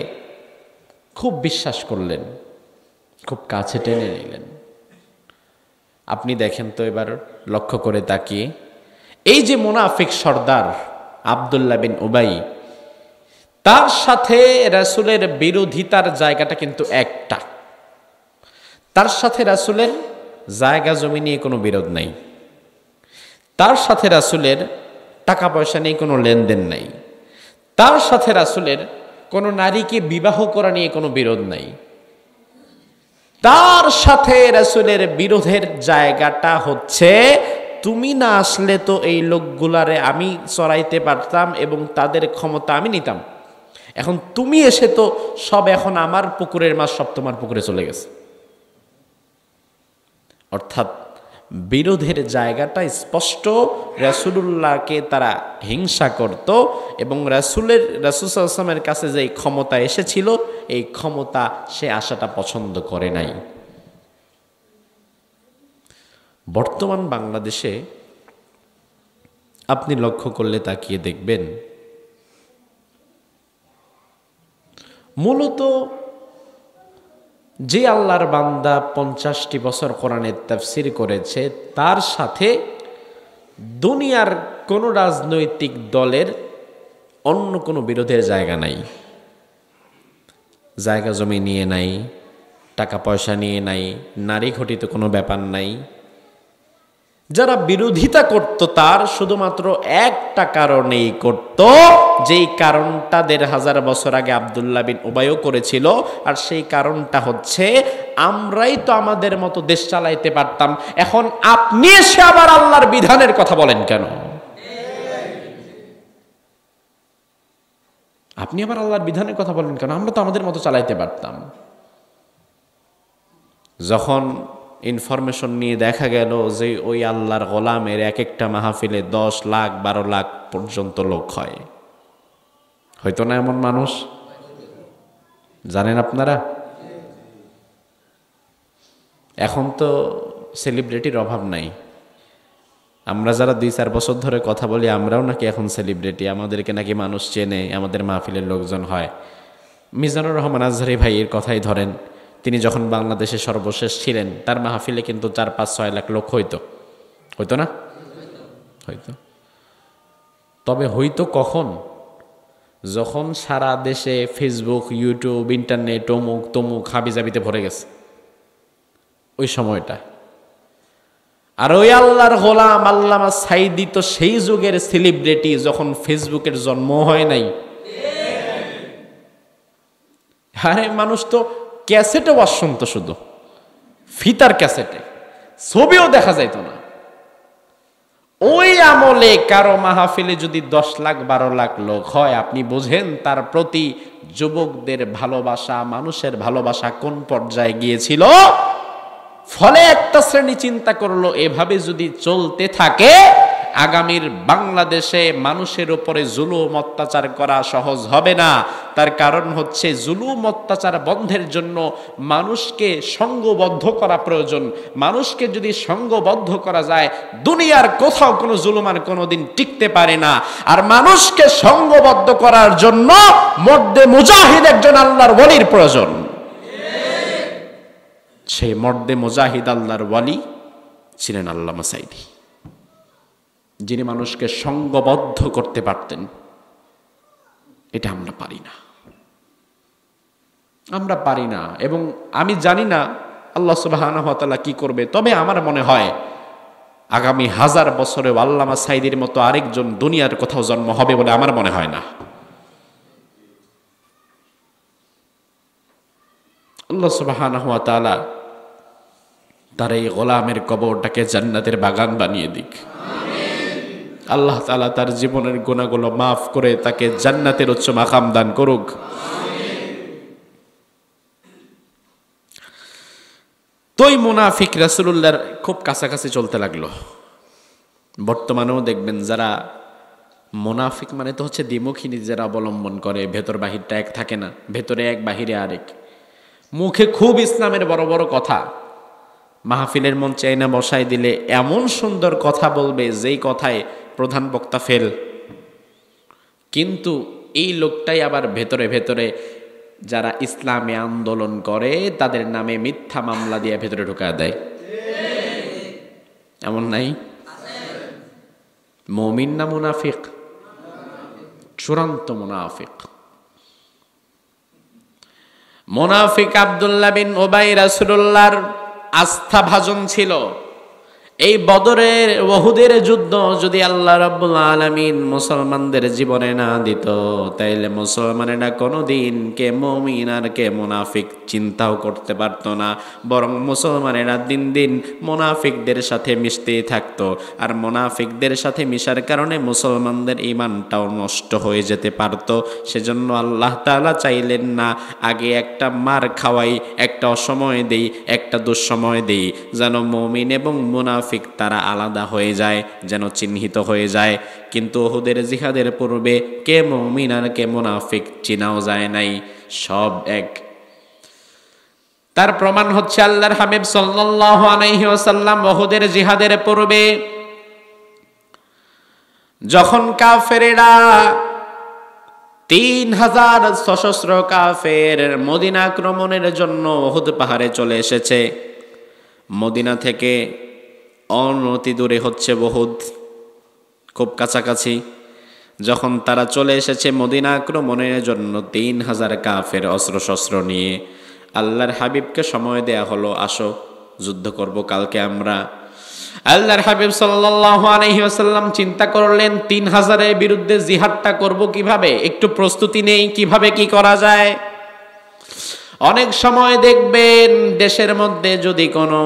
খুব বিশ্বাস করলেন, খুব কাছে টেনে নিলেন। আপনি দেখেন তো এবার লক্ষ্য করে তাকিয়ে, এই যে মুনাফিক সর্দার আব্দুল্লাহ বিন উবাই, তার সাথে রাসূলের বিরোধিতার জায়গাটা কিন্তু একটা। তার সাথে রাসূলের জায়গা জমি নিয়ে কোনো বিরোধ নাই, তার সাথে রাসূলের টাকা পয়সা নিয়ে কোনো লেনদেন নাই, তার সাথে রাসূলের কোনো নারীকে বিবাহ করা নিয়ে কোনো বিরোধ নাই। তার সাথে রাসূলের বিরোধের জায়গাটা হচ্ছে, তুমি না আসলে তো এই লোকগুলারে আমি চড়াইতে পারতাম এবং তাদের ক্ষমতা আমি নিতাম। এখন তুমি এসে তো সব, এখন আমার পুকুরের মাছ সব তোমার পুকুরে চলে গেছে। অর্থাৎ বিরোধের জায়গাটা স্পষ্ট। রাসূলুল্লাহকে তারা হিংসা করত এবং রাসূল সাল্লাল্লাহু আলাইহি ওয়াসাল্লামের কাছে যে ক্ষমতা এসেছিল, এই ক্ষমতা সে আশাটা পছন্দ করে নাই। বর্তমান বাংলাদেশে আপনি লক্ষ্য করলে তাকিয়ে দেখবেন, মূলত যে আল্লাহর বান্দা 50টি বছর কোরআনের তাফসীর করেছে, তার সাথে দুনিয়ার কোনো রাজনৈতিক দলের অন্য কোনো বিরোধের জায়গা নাই। জায়গা জমি নিয়ে নাই, টাকা পয়সা নিয়ে নাই, নারী ঘটিত কোনো ব্যাপার নাই। যারা বিরোধিতা করত তার শুধুমাত্র একটা কারণেই করত, যেই কারণটা 1500 বছর আগে আব্দুল্লাহ বিন উবাইও করেছিল। আর সেই কারণটা হচ্ছে, আমরাই তো আমাদের মতো দেশ চালাইতে পারতাম, এখন আপনি এসে আবার আল্লাহর বিধানের কথা বলেন কেন? আপনি আবার আল্লাহর বিধানের কথা বলেন কেন? আমরা তো আমাদের মতো চালাইতে পারতাম। যখন ইনফরমেশন নিয়ে দেখা গেল যে ওই আল্লাহর গোলামের এক একটা মাহফিলে 10 লাখ 12 লাখ পর্যন্ত লোক হয়, হয়তো না এমন মানুষ? জানেন আপনারা, এখন তো সেলিব্রিটির অভাব নাই। আমরা যারা 2-4 বছর ধরে কথা বলি, আমরাও নাকি এখন সেলিব্রিটি, আমাদেরকে নাকি মানুষ চেনে, আমাদের মাহফিলের লোকজন হয়। মিজানুর রহমান আজহারী ভাইয়ের কথাই ধরেন, তিনি যখন বাংলাদেশে সর্বশেষ ছিলেন, তার মাহফিলে কিন্তু 4-5-6 লাখ লোক হইতো না? হইতো। তবে হইতো কখন? যখন সারা দেশে ফেসবুক, ইউটিউব, ইন্টারনেট, অমুক তমুক হাবিজাবিতে ভরে গেছে, ওই সময়টা। আর ওই আল্লাহর গোলাম আল্লামা সাঈদী তো সেই যুগের সেলিব্রিটি যখন ফেসবুকের জন্ম হয় নাই। আরে মানুষ তো ক্যাসেটে ওয়াজ শুনতো, শুধু ফিতার ক্যাসেটে, ছবিও দেখা যাইতো না। ওই আমলে কারো মাহফিলে যদি 10 লাখ 12 লাখ লোক হয়, আপনি বোঝেন তার প্রতি যুবকদের ভালোবাসা, মানুষের ভালোবাসা কোন পর্যায়ে গিয়েছিল। ফলে একটা শ্রেণী চিন্তা করলো, এভাবে যদি চলতে থাকে আগামীর বাংলাদেশে মানুষের উপরে জুলুম অত্যাচার করা সহজ হবে না। তার কারণ হচ্ছে, জুলুম অত্যাচার বন্ধের জন্য মানুষকে সংঘবদ্ধ করা প্রয়োজন। মানুষকে যদি সংঘবদ্ধ করা যায়, দুনিয়ার কোথাও কোনো জুলুম আর কোনোদিন টিকতে পারে না। আর মানুষকে সংঘবদ্ধ করার জন্য মর্দে মুজাহিদ একজন আল্লাহর ওয়ালির প্রয়োজন। সেই মর্দে মুজাহিদ আল্লাহর ওয়ালি ছিলেন আল্লামা সাঈদী, যিনি মানুষকে সংঘবদ্ধ করতে পারতেন। এটা আমরা পারি না, এবং আমি জানি না আল্লাহ সুবহানাহু ওয়া তাআলা কি করবে। তবে আমার মনে হয় আগামী 1000 বছরে আল্লামা সাঈদীর মতো আরেকজন দুনিয়ার কোথাও জন্ম হবে বলে আমার মনে হয় না। আল্লাহ সুবহানাহু ওয়া তাআলা তার এই গোলামের কবরটাকে জান্নাতের বাগান বানিয়ে দিক। আল্লাহ তাআলা তার জীবনের গুনাহগুলো মাফ করে তাকে জান্নাতের উচ্চ মাকাম দান করুক। তোই মুনাফিক রাসূলুল্লাহর খুব কাছাকাছি চলতে লাগলো। বর্তমানেও দেখবেন যারা মুনাফিক মানে তো হচ্ছে দ্বিমুখী নীতির অবলম্বন করে, ভেতর বাহিরটা এক থাকে না, ভেতরে এক বাহিরে আরেক। মুখে খুব ইসলামের বড় বড় কথা, মাহফিলের মঞ্চে আইনা বসাই দিলে এমন সুন্দর কথা বলবে যেই কথায় প্রধান বক্তা ফেল। কিন্তু এই লোকটাই আবার ভেতরে ভেতরে যারা ইসলামে আন্দোলন করে তাদের নামে মিথ্যা মামলা দিয়ে ভেতরে ঢুকা দেয়। এমন নাই? মুমিন না মুনাফিক? চূড়ান্ত মুনাফিক। মুনাফিক আব্দুল্লাহ বিন উবাই রাসূলুল্লাহর আস্থাভাজন ছিল। এই বদরের ওহুদের যুদ্ধ যদি আল্লাহ রাব্বুল আলামিন মুসলমানদের জীবনে না দিত, তাইলে মুসলমানেরা কোনোদিন কে মুমিন আর কে মুনাফিক চিন্তাও করতে পারতো না। বরং মুসলমানেরা দিন দিন মুনাফিকদের সাথে মিশতেই থাকতো, আর মুনাফিকদের সাথে মিশার কারণে মুসলমানদের ঈমানটাও নষ্ট হয়ে যেতে পারত। সেজন্য আল্লাহ তাআলা চাইলেন না আগে একটা মার খাওয়াই, একটা অসময় দেই, একটা দুঃসময় দেই, যেন মুমিন এবং মুনাফিক তারা আলাদা হয়ে যায়, যেন চিহ্নিত হয়ে যায়। কিন্তু উহুদের জিহাদের পূর্বে কে মুমিন আর কে মুনাফিক চিনাও যায় নাই, সব এক। তার প্রমাণ হচ্ছে আল্লাহর হাবিব সাল্লাল্লাহু আলাইহি ওয়াসাল্লাম উহুদের জিহাদের পূর্বে যখন কাফেরেরা ৩,০০০ সশস্ত্র কাফের মদিনা আক্রমণের জন্য উহুদ পাহাড়ে চলে এসেছে। মদিনা থেকে অনতি দূরে হচ্ছে উহুদ, খুব কাছাকাছি। যখন তারা চলে এসেছে মদিনা আক্রমণের জন্য ৩,০০০ কাফের অস্ত্রশস্ত্র নিয়ে, আল্লাহর হাবিবকে সময় দেয়া হলো, আসো যুদ্ধ করব কালকে আমরা। আল্লাহর হাবিব সাল্লাল্লাহু আলাইহি ওয়াসাল্লাম চিন্তা করলেন ৩,০০০-এর বিরুদ্ধে জিহাদটা করব কিভাবে, একটু প্রস্তুতি নেই, কিভাবে কি করা যায়। অনেক সময় দেখবেন দেশের মধ্যে যদি কোনো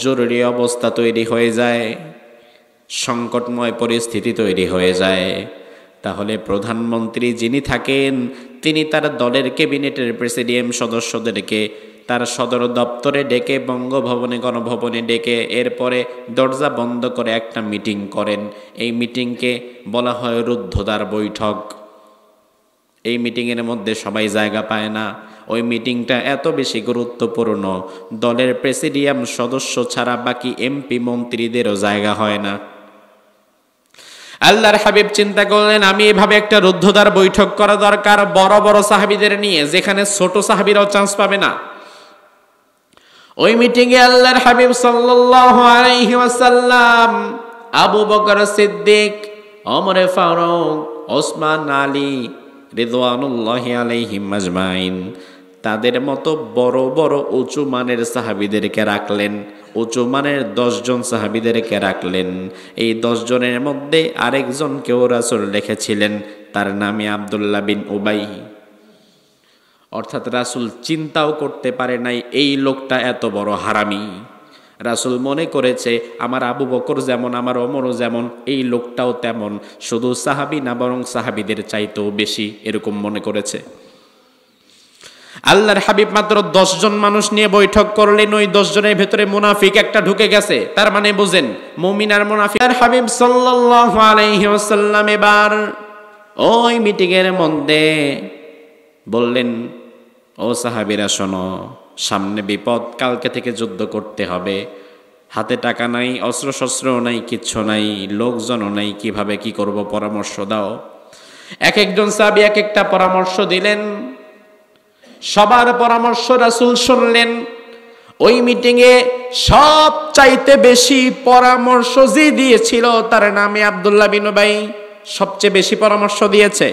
জরুরি অবস্থা তৈরি হয়ে যায়, সংকটময় পরিস্থিতি তৈরি হয়ে যায়, তাহলে প্রধানমন্ত্রী যিনি থাকেন তিনি তার দলের ক্যাবিনেটের প্রেসিডিয়াম সদস্যদেরকে তার সদর দপ্তরে ডেকে, বঙ্গভবনে গণভবনে ডেকে, এরপরে দরজা বন্ধ করে একটা মিটিং করেন। এই মিটিংকে বলা হয় রুদ্ধদ্বার বৈঠক। এই মিটিংয়ের মধ্যে সবাই জায়গা পায় না। ওই মিটিংটা এত বেশি গুরুত্বপূর্ণ, দলের প্রেসিডিয়াম সদস্য ছাড়া বাকি এমপি মন্ত্রীদেরও জায়গা হয় না। আল্লাহর হাবিব চিন্তা করলেন আমি এভাবে একটা রুদ্ধদ্বার বৈঠক করা দরকার, বড় বড় সাহাবীদের নিয়ে, যেখানে ছোট সাহাবীরাও চান্স পাবে না। ওই মিটিংয়ে আল্লাহর হাবিব সাল্লাল্লাহু আলাইহি ওয়াসাল্লাম, আবু বকর সিদ্দিক, ওমর ফারুক, ওসমান, আলী রিদওয়ানুল্লাহি আলাইহিম আজমাইন, তাদের মতো বড় বড় উঁচু মানের সাহাবীদেরকে রাখলেন। উঁচু মানের 10 জন সাহাবীদেরকে রাখলেন। এই 10 জনের মধ্যে আরেকজনকেও রাসূল রেখেছিলেন, তার নামে আব্দুল্লাহ বিন উবাই। অর্থাৎ রাসূল চিন্তাও করতে পারে নাই এই লোকটা এত বড় হারামি। রাসূল মনে করেছে আমার আবু বকর যেমন, আমার ওমরও যেমন, এই লোকটাও তেমন, শুধু সাহাবী না বরং সাহাবীদের চাইতেও বেশি, এরকম মনে করেছে। আল্লাহর হাবিব মাত্র 10 জন মানুষ নিয়ে বৈঠক করলেন। ওই 10 জনের ভেতরে মুনাফিক একটা ঢুকে গেছে, তার মানে বুঝেন মুমিন আর মুনাফিক। আর হাবিব সাল্লাল্লাহু আলাইহি ওয়াসাল্লাম এবার ওই মিটিং এর মধ্যে বললেন, ও সাহাবীরা শোনো, সামনে বিপদ, কালকে থেকে যুদ্ধ করতে হবে। হাতে টাকা নাই, অস্ত্রশস্ত্রও নাই, কিচ্ছু নাই, লোকজনও নাই, কিভাবে কি করব পরামর্শ দাও। এক একজন সাহাবী এক একটা পরামর্শ দিলেন। সবার পরামর্শ রাসূল শুনলেন। ওই মিটিংয়ে সবচাইতে বেশি পরামর্শ যে দিয়েছিল তার নামে আব্দুল্লাহ বিন উবাই, সবচেয়ে বেশি পরামর্শ দিয়েছে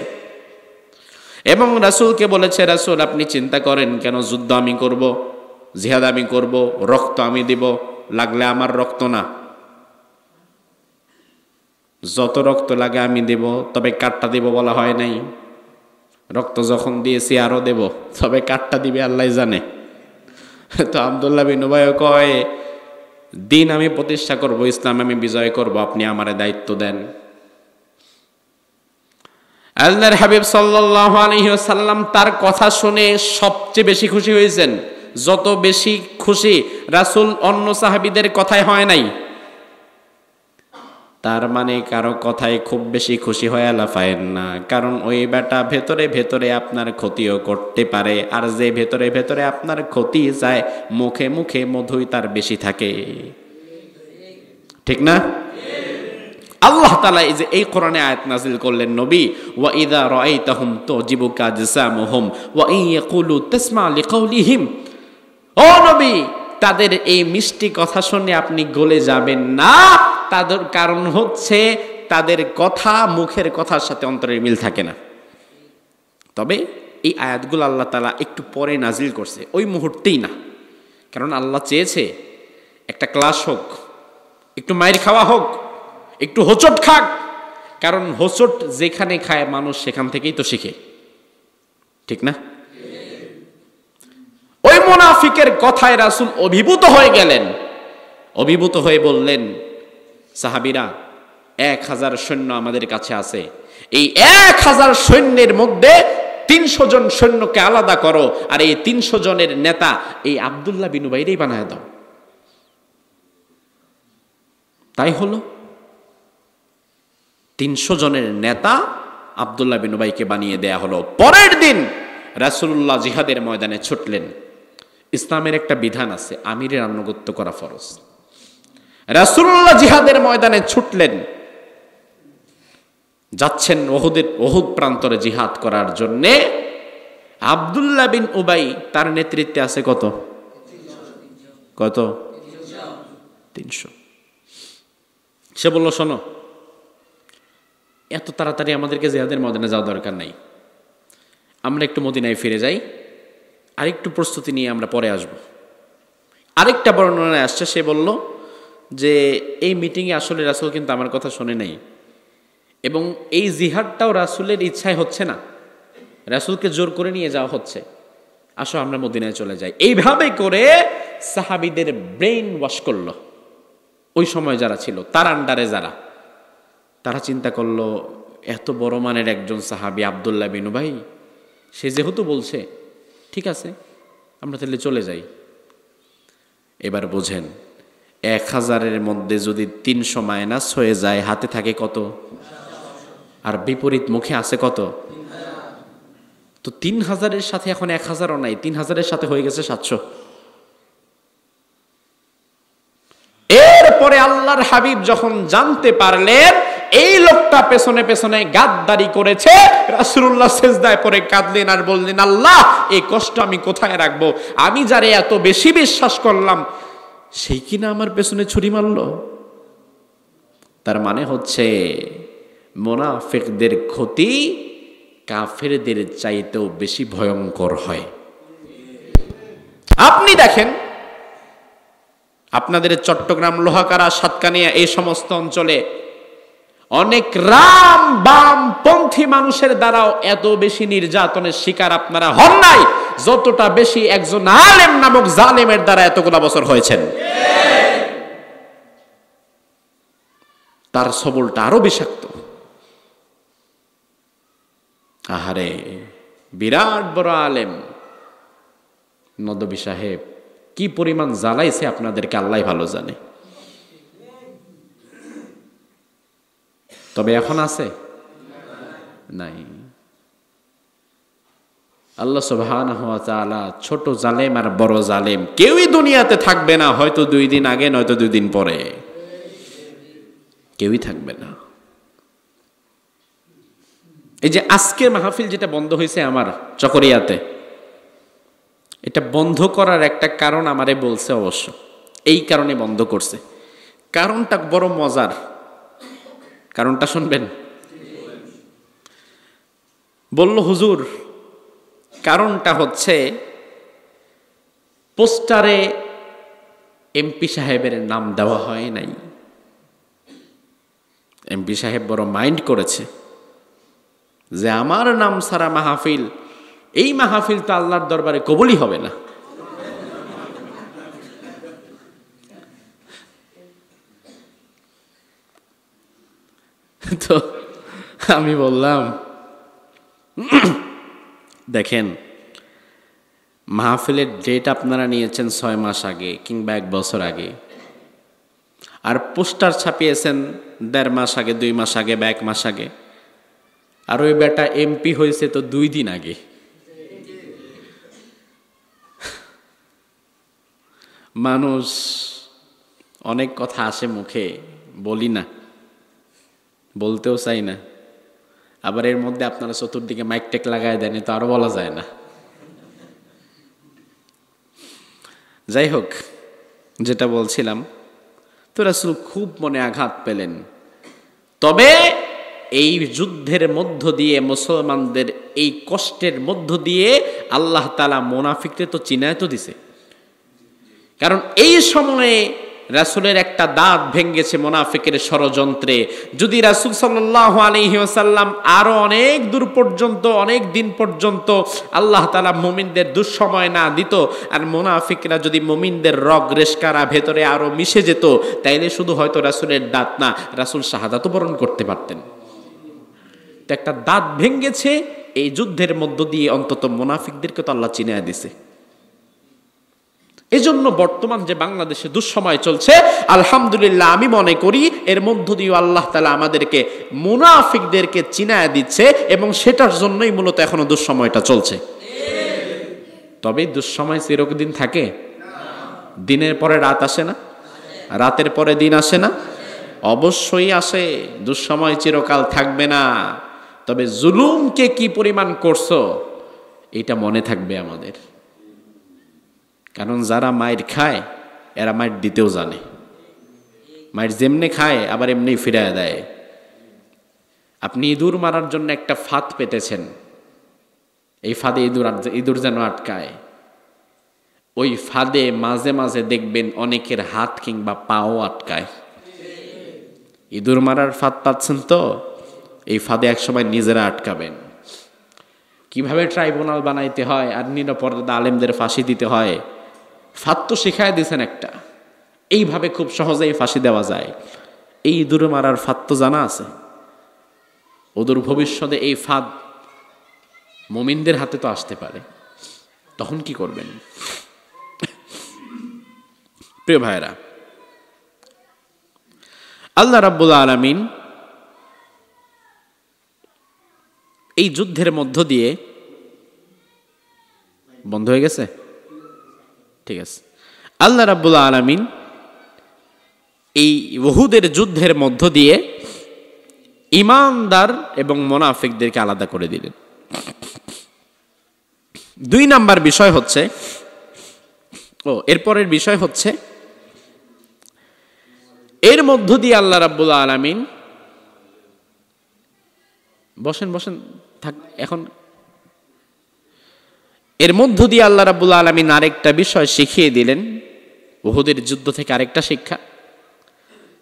এবং রাসূলকে বলেছে, রাসূল আপনি চিন্তা করেন কেন, যুদ্ধ আমি করব, জিহাদ আমি করব, রক্ত আমি দিব, লাগলে আমার রক্ত না, যত রক্ত লাগে আমি দেব, তবে কাটটা দেব বলা হয় নাই। রক্ত যখন দিয়েছি আরো দেব, তবে কাটটা দিবে আল্লাহ জানে। তো আব্দুল্লাহ বিন উবাই কয়, দিন আমি প্রতিষ্ঠা করব, ইসলাম আমি বিজয় করব, আপনি আমারে দায়িত্ব দেন। আল্লাহর হাবিব সাল্লাল্লাহু আলাইহি ওয়াসাল্লাম তার কথা শুনে সবচেয়ে বেশি খুশি হয়েছেন। যত বেশি খুশি রাসূল অন্য সাহাবীদের কথায় হয় নাই। তার মানে কারো কথায় খুব বেশি খুশি হয়ে লাফায়েন না, কারণ ওই বেটা ভেতরে ভেতরে আপনার ক্ষতিও করতে পারে, আর যে ভেতরে ভেতরে আপনার ক্ষতি চায় মুখে মুখে মধুই তার বেশি থাকে, ঠিক না? আল্লাহ তাআলা এই কোরআনে আয়াত নাযিল করলেন, নবী ওয়া ইযা রাআইতাহুম তুজিবুকা আজসামুহুম ওয়া ইন ইয়াকুলু তাসমা লিকাউলিহিম, ও নবী তাদের এই মিষ্টি কথা শুনে আপনি গলে যাবেন না। তাদের কারণ হচ্ছে তাদের কথা মুখের কথার সাথে অন্তরের মিল থাকে না। তবে এই আয়াতগুলো আল্লাহ তাআলা একটু পরে নাজিল করছে, ওই মুহূর্তেই না, কারণ আল্লাহ চেয়েছে একটা ক্লাস হোক, একটু মায়ের খাওয়া হোক, একটু হোঁচট খাক, কারণ হোঁচট যেখানে খায় মানুষ সেখান থেকেই তো শিখে, ঠিক না? ওই মুনাফিকের কথায় রাসূল অভিভূত হয়ে গেলেন, অভিভূত হয়ে বললেন, সাহাবীরা 1000 সৈন্য আমাদের কাছে আছে, এই 1000 সৈন্যের মধ্যে 300 জন সৈন্যকে আলাদা করো, আর এই 300 জনের নেতা এই আব্দুল্লাহ বিন উবাইরই বানায় দাও। তাই হলো, 300 জনের নেতা আব্দুল্লাহ বিন উবাইকে বানিয়ে দেয়া হলো। পরের দিন রাসূলুল্লাহ জিহাদের ময়দানে ছুটলেন। ইসলামের একটা বিধান আছে, আমিরের আনুগত্য করা ফরজ। রাসূলুল্লাহ জিহাদের ময়দানে ছুটলেন, যাচ্ছেন ওহুদ প্রান্তরে জিহাদ করার জন্য। আব্দুল্লাহ বিন উবাই তার নেতৃত্বে আছে কত? 300। সে বলল, শোনো, এত তাড়াতাড়ি আমাদেরকে জিহাদের ময়দানে যাওয়া দরকার নাই, আমরা একটু মদিনায় ফিরে যাই, আরেকটু প্রস্তুতি নিয়ে আমরা পরে আসব। আরেকটা বর্ণনায় আসছে, সে বলল যে এই মিটিংয়ে আসলে রাসূল কিন্তু আমার কথা শোনে নাই, এবং এই জিহাদটাও রাসূলের ইচ্ছায় হচ্ছে না, রাসূলকে জোর করে নিয়ে যাওয়া হচ্ছে, আসো আমরা মদিনায় চলে যাই। এইভাবে করে সাহাবীদের ব্রেইন ওয়াশ করলো। ওই সময় যারা ছিল, তার আন্ডারে যারা, তারা চিন্তা করলো, এত বড় মানের একজন সাহাবী আব্দুল্লাহ বিন উবাই, সে যেহেতু বলছে, ঠিক আছে আমরা তাহলে চলে যাই। এবার বোঝেন, 1000-এর মধ্যে যদি 300 মাইনাস হয়ে যায়, হাতে থাকে কত? আর বিপরীত মুখে আছে কত? তো 3000-এর সাথে এখন 1000ও নাই, 3000-এর সাথে হয়ে গেছে 700। এরপরে আল্লাহর হাবিব যখন জানতে পারলেন এই লোকটা পেছনে পেছনে গাদ্দারি করেছে, রাসূলুল্লাহ সিজদায় পড়ে কাঁদলেন আর বললেন, আল্লাহ এই কষ্ট আমি কোথায় রাখবো? আমি যারে এত বেশি বিশ্বাস করলাম, সেই কিনা আমার পেছনে ছুরি মারল। তার মানে হচ্ছে মুনাফিকদের ক্ষতি কাফেরদের চাইতেও বেশি ভয়ঙ্কর হয়। আপনি দেখেন, আপনাদের চট্টগ্রাম, লোহাকারা, সাতকানিয়া এই সমস্ত অঞ্চলে অনেক রাম বাম পন্থী মানুষের দ্বারাও এত বেশি নির্যাতনের শিকার আপনারা হন নাই, যতটা বেশি একজন আলেম নামক জালেমের দ্বারা এতগুলো বছর হয়েছেন। তার সবলটা আরো বিষাক্ত। আহারে, বিরাট বড় আলেম নদবী সাহেব কি পরিমাণ জ্বালাইছে আপনাদেরকে আল্লাহ ভালো জানে। তবে এখন আছে নাই। আল্লাহ সুবহানাহু ওয়া তাআলা ছোট জালেম আর বড় জালেম কেউই দুনিয়াতে থাকবে না, হয়তো 2 দিন আগে নয়তো 2 দিন পরে, কেউই থাকবে না। এই যে আজকের মাহফিল যেটা বন্ধ হয়েছে আমার চকরিয়াতে, এটা বন্ধ করার একটা কারণ আমারে বলছে অবশ্য, এই কারণে বন্ধ করছে। কারণটা বড় মজার, কারণটা শুনবেন। বলল, হুজুর কারণটা হচ্ছে পোস্টারে এমপি সাহেবের নাম দেওয়া হয় নাই। এমপি সাহেব বড় মাইন্ড করেছে যে আমার নাম সারা মাহফিল, এই মাহফিল তো আল্লাহর দরবারে কবুলই হবে না। তো আমি বললাম, দেখেন মাহফিলের ডেট আপনারা নিয়েছেন 6 মাস আগে কিংবা 1 বছর আগে, আর পোস্টার ছাপিয়েছেন 1.5 মাস আগে, 2 মাস আগে বা 1 মাস আগে, আর ওই বেটা এমপি হয়েছে তো 2 দিন আগে। মানুষ অনেক কথা আসে মুখে, বলি না, বলতেও চাই না, আবার এর মধ্যে আপনারা চতুর্দিকে মাইক টেক লাগায় দেন, তো আরো বলা যায় না। যাই হোক, যেটা বলছিলাম, তো রাসূল খুব মনে আঘাত পেলেন। তবে এই যুদ্ধের মধ্য দিয়ে, মুসলমানদের এই কষ্টের মধ্য দিয়ে আল্লাহ তাআলা মুনাফিকদের তো চিনায় তো দিছে। কারণ এই সময়ে রাসূলের একটা দাঁত ভেঙেছে মুনাফিকের ষড়যন্ত্রে। যদি রাসূল সাল্লাল্লাহু আলাইহি ওয়াসাল্লাম আরো অনেক দূর পর্যন্ত, অনেক দিন পর্যন্ত আল্লাহ তাআলা মুমিনদের দুঃসময় না দিত, আর মুনাফিকরা যদি মুমিনদের রগ রেশকারা ভেতরে আরো মিশে যেত, তাইলে শুধু হয়তো রাসূলের দাঁত না, রাসূল শাহাদাতও বরণ করতে পারতেন। তো একটা দাঁত ভেঙেছে, এই যুদ্ধের মধ্য দিয়ে অন্তত মুনাফিকদেরকে তো আল্লাহ চিনিয়ে দিছে। এজন্য বর্তমান যে বাংলাদেশে দুঃসময় চলছে, আলহামদুলিল্লাহ আমি মনে করি এর মধ্য দিয়ে আল্লাহ তাআলা আমাদেরকে মুনাফিকদেরকে চিনায় দিচ্ছে, এবং সেটার জন্যই মূলত এখনো দুঃসময়টা চলছে। তবে দুঃসময় চিরদিন থাকে? দিনের পরে রাত আসে না? রাতের পরে দিন আসে না? অবশ্যই আসে। দুঃসময় চিরকাল থাকবে না। তবে জুলুমকে কি পরিমাণ করছো এটা মনে থাকবে আমাদের। কারণ যারা মায়ের খায় এরা মায়ের দিতেও জানে। মায়ের যেমনি খায় আবার এমনি ফিরায় দেয়। আপনি ইঁদুর মারার জন্য একটা ফাঁদ পেতেছেন, এই ফাঁদে ইঁদুর যেন আটকায়। ওই ফাঁদে মাঝে মাঝে দেখবেন অনেকের হাত কিংবা পাও আটকায়। ইঁদুর মারার ফাঁদ পাচ্ছেন তো, এই ফাঁদে একসময় নিজেরা আটকাবেন। কিভাবে ট্রাইব্যুনাল বানাইতে হয় আর নিরপরাধ আলেমদের ফাঁসি দিতে হয়, ফাঁদ তো শিখায় দিয়েছেন একটা, এইভাবে খুব সহজেই ফাঁসি দেওয়া যায়। এই ইঁদুর মারার ফাঁদ তো জানা আছে। ওদের ভবিষ্যতে এই ফাঁদ মুমিনদের হাতে তো আসতে পারে, তখন কি করবেন? প্রিয় ভাইরা, আল্লাহ রাব্বুল আলামিন এই যুদ্ধের মধ্য দিয়ে, বন্ধ হয়ে গেছে? ঠিক আছে। আল্লাহ রাব্বুল আলামিন এই উহুদের যুদ্ধের মধ্য দিয়ে ঈমানদার এবং মুনাফিকদেরকে আলাদা করে দিলেন। 2 নাম্বার বিষয় হচ্ছে, এরপরের বিষয় হচ্ছে, এর মধ্য দিয়ে আল্লাহ রাব্বুল আলামিন, বসেন থাক এখন, এর মধ্য দিয়ে আল্লাহ রাব্বুল আলামিন আরেকটা বিষয় শিখিয়ে দিলেন উহুদের যুদ্ধ থেকে, আরেকটা শিক্ষা।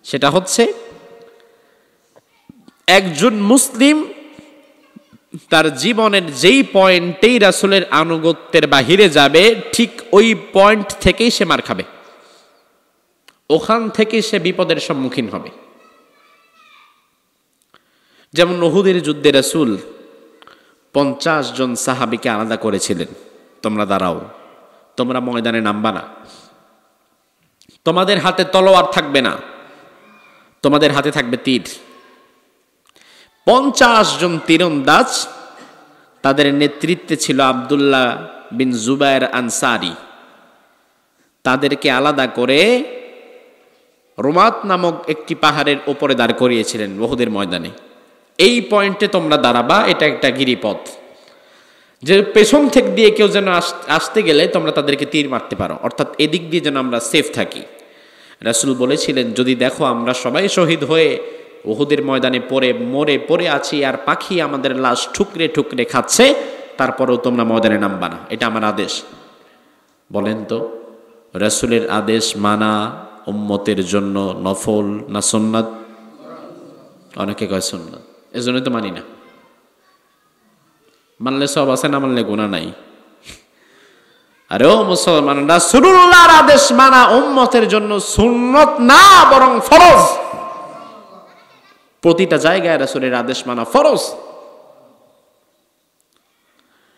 সেটা হচ্ছে একজন মুসলিম তার জীবনের যেই পয়েন্টেই রাসূলের আনুগত্যের বাহিরে যাবে, ঠিক ওই পয়েন্ট থেকেই সে মার খাবে, ওখান থেকে সে বিপদের সম্মুখীন হবে। যেমন উহুদের যুদ্ধে রাসূল 50 জন সাহাবীকে আলাদা করেছিলেন, তোমরা দাঁড়াও, তোমরা ময়দানে নামবা না, তোমাদের হাতে তলোয়ার থাকবে না, তোমাদের হাতে থাকবে তীর। 50 জন তীরন্দাজ, তাদের নেতৃত্বে ছিল আব্দুল্লাহ বিন জুবায়ের আনসারী। তাদেরকে আলাদা করে রোমাত নামক একটি পাহাড়ের উপরে দাঁড় করিয়েছিলেন উহুদের ময়দানে। এই পয়েন্টে তোমরা দাঁড়াবা, এটা একটা গিরিপথ, যে পেছন থেকে দিয়ে কেউ যেন আসতে গেলে তোমরা তাদেরকে তীর মারতে পারো, অর্থাৎ এদিক দিয়ে যেন আমরা সেফ থাকি। রাসূল বলেছিলেন, যদি দেখো আমরা সবাই শহীদ হয়ে উহুদের ময়দানে মরে পড়ে আছি আর পাখি আমাদের লাশ ঠুকরে ঠুকরে খাচ্ছে, তারপরেও তোমরা ময়দানে নামবা না, এটা আমার আদেশ। বলেন তো, রাসূলের আদেশ মানা উম্মতের জন্য নফল না সুন্নাত? অনেকে কয় সুন্নাত, এজন্যই তো মানি না। মানলে সব আছে, না মানলে গুনাহ নাই। আরে ও মুসলমান, রাসূলুল্লাহর আদেশ মানা উম্মতের জন্য সুন্নত না, বরং ফরজ। প্রতিটা জায়গায় রাসূলের আদেশ মানা ফরজ।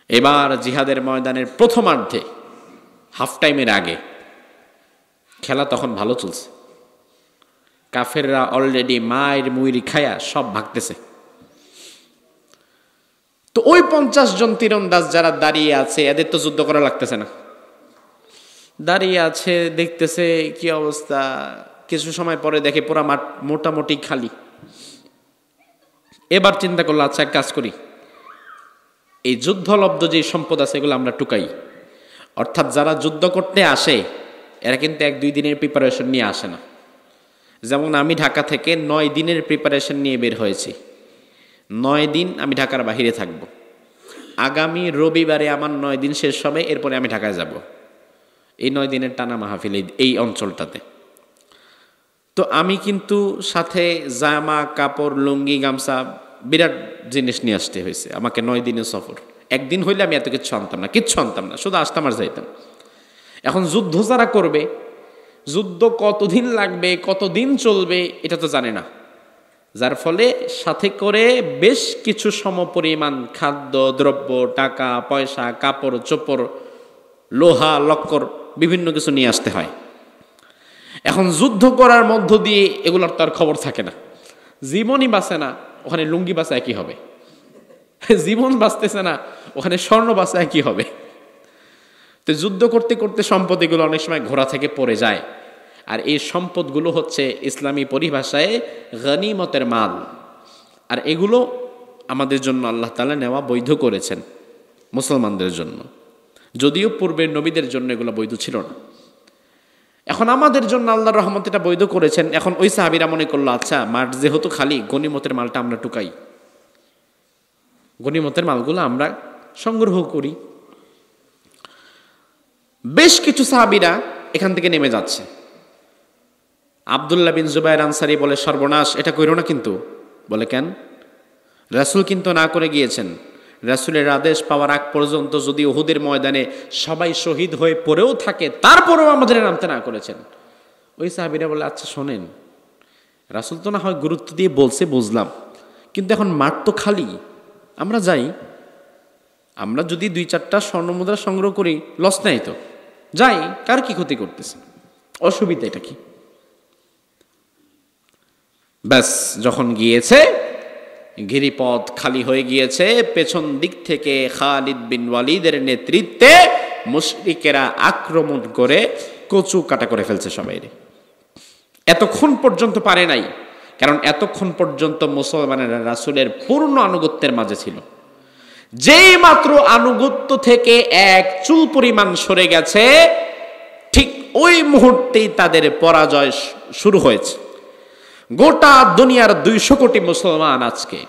এবার জিহাদের ময়দানের প্রথমার্ধে, হাফ টাইমের আগে, খেলা তখন ভালো চলছে। কাফেররা অলরেডি মায়ের মুইরি খায়া সব ভাগতেছে। তো ওই 50 জন তীরন্দাজ যারা দাঁড়িয়ে আছে, এদের তো যুদ্ধ করা লাগতেছে না, দাঁড়িয়ে আছে, দেখতেছে কি অবস্থা। কিছু সময় পরে দেখে পুরা মাঠ মোটামুটি খালি। এবার চিন্তা করলো, আচ্ছা এক কাজ করি, এই যুদ্ধলব্ধ যে সম্পদ আছে এগুলো আমরা টুকাই। অর্থাৎ যারা যুদ্ধ করতে আসে এরা কিন্তু 1-2 দিনের প্রিপারেশন নিয়ে আসে না। যেমন আমি ঢাকা থেকে 9 দিনের প্রিপারেশন নিয়ে বের হয়েছি। 9 দিন আমি ঢাকার বাহিরে থাকব। আগামী রবিবারে আমার 9 দিন শেষ হবে, এরপরে আমি ঢাকায় যাব। এই 9 দিনের টানা মাহফিল এই অঞ্চলটাতে। তো আমি কিন্তু সাথে জামা কাপড় লুঙ্গি গামছা বিরাট জিনিস নিয়ে আসতে হয়েছে আমাকে। 9 দিনের সফর, একদিন হইলে আমি এত কিচ্ছু আনতাম না, শুধু আসতাম আর যাইতাম। এখন যুদ্ধ যারা করবে, যুদ্ধ কতদিন লাগবে, কতদিন চলবে এটা তো জানে না, যার ফলে সাথে করে বেশ কিছু সমপরিমাণ খাদ্য দ্রব্য, টাকা পয়সা, কাপড় চোপড়, লোহা লক্কর বিভিন্ন কিছু নিয়ে আসতে হয়। এখন যুদ্ধ করার মধ্য দিয়ে এগুলোর তো আর খবর থাকে না, জীবনই বাঁচে না, ওখানে লুঙ্গি বাঁচা একই হবে। জীবন বাঁচতেছে না, ওখানে স্বর্ণ বাঁচা একই হবে। তো যুদ্ধ করতে করতে সম্পদ এগুলো অনেক সময় ঘোড়া থেকে পড়ে যায়, আর এই সম্পদগুলো হচ্ছে ইসলামী পরিভাষায় গনিমতের মাল। আর এগুলো আমাদের জন্য আল্লাহ তাআলা নেওয়া বৈধ করেছেন মুসলমানদের জন্য, যদিও পূর্বের নবীদের জন্য এগুলো বৈধ ছিল না। এখন আমাদের জন্য আল্লাহর রহমত এটা বৈধ করেছেন। এখন ওই সাহাবীরা মনে করলো, আচ্ছা মাঠ যেহেতু খালি, গনিমতের মালটা আমরা টুকাই, গনিমতের মালগুলো আমরা সংগ্রহ করি। বেশ কিছু সাহাবীরা এখান থেকে নেমে যাচ্ছে। আব্দুল্লাহ বিন জুবাইর আনসারী বলে, সর্বনাশ, এটা কইরো না কিন্তু। বলে, কেন? রাসূল কিন্তু না করে গিয়েছেন, রাসূলের আদেশ পাওয়ার আগ পর্যন্ত যদি উহুদের ময়দানে সবাই শহীদ হয়ে পড়েও থাকে, তারপরেও আমাদের নামতে না করেছেন। ওই সাহাবীরা বলে, আচ্ছা শোনেন, রাসূল তো না হয় গুরুত্ব দিয়ে বলছে বুঝলাম, কিন্তু এখন মাঠ তো খালি, আমরা যাই, আমরা যদি 2-4টা স্বর্ণমুদ্রা সংগ্রহ করি লস নাই তো, যাই, কার কি ক্ষতি করতেছে, অসুবিধা এটা কি? ব্যাস যখন গিয়েছে, গিরিপথ খালি হয়ে গিয়েছে, পেছন দিক থেকে খালিদ বিন ওয়ালিদের নেতৃত্বে মুশরিকেরা আক্রমণ করে কচু কাটা করে ফেলছে সবাইরে। এতক্ষণ পর্যন্ত পারে নাই, কারণ এতক্ষণ পর্যন্ত মুসলমানেরা রাসূলের পূর্ণ আনুগত্যের মাঝে ছিল। যেই মাত্র আনুগত্য থেকে এক চুল পরিমাণ সরে গেছে, ঠিক ওই মুহূর্তেই তাদের পরাজয় শুরু হয়েছে। গোটা দুনিয়ার 200 কোটি মুসলমান আজকে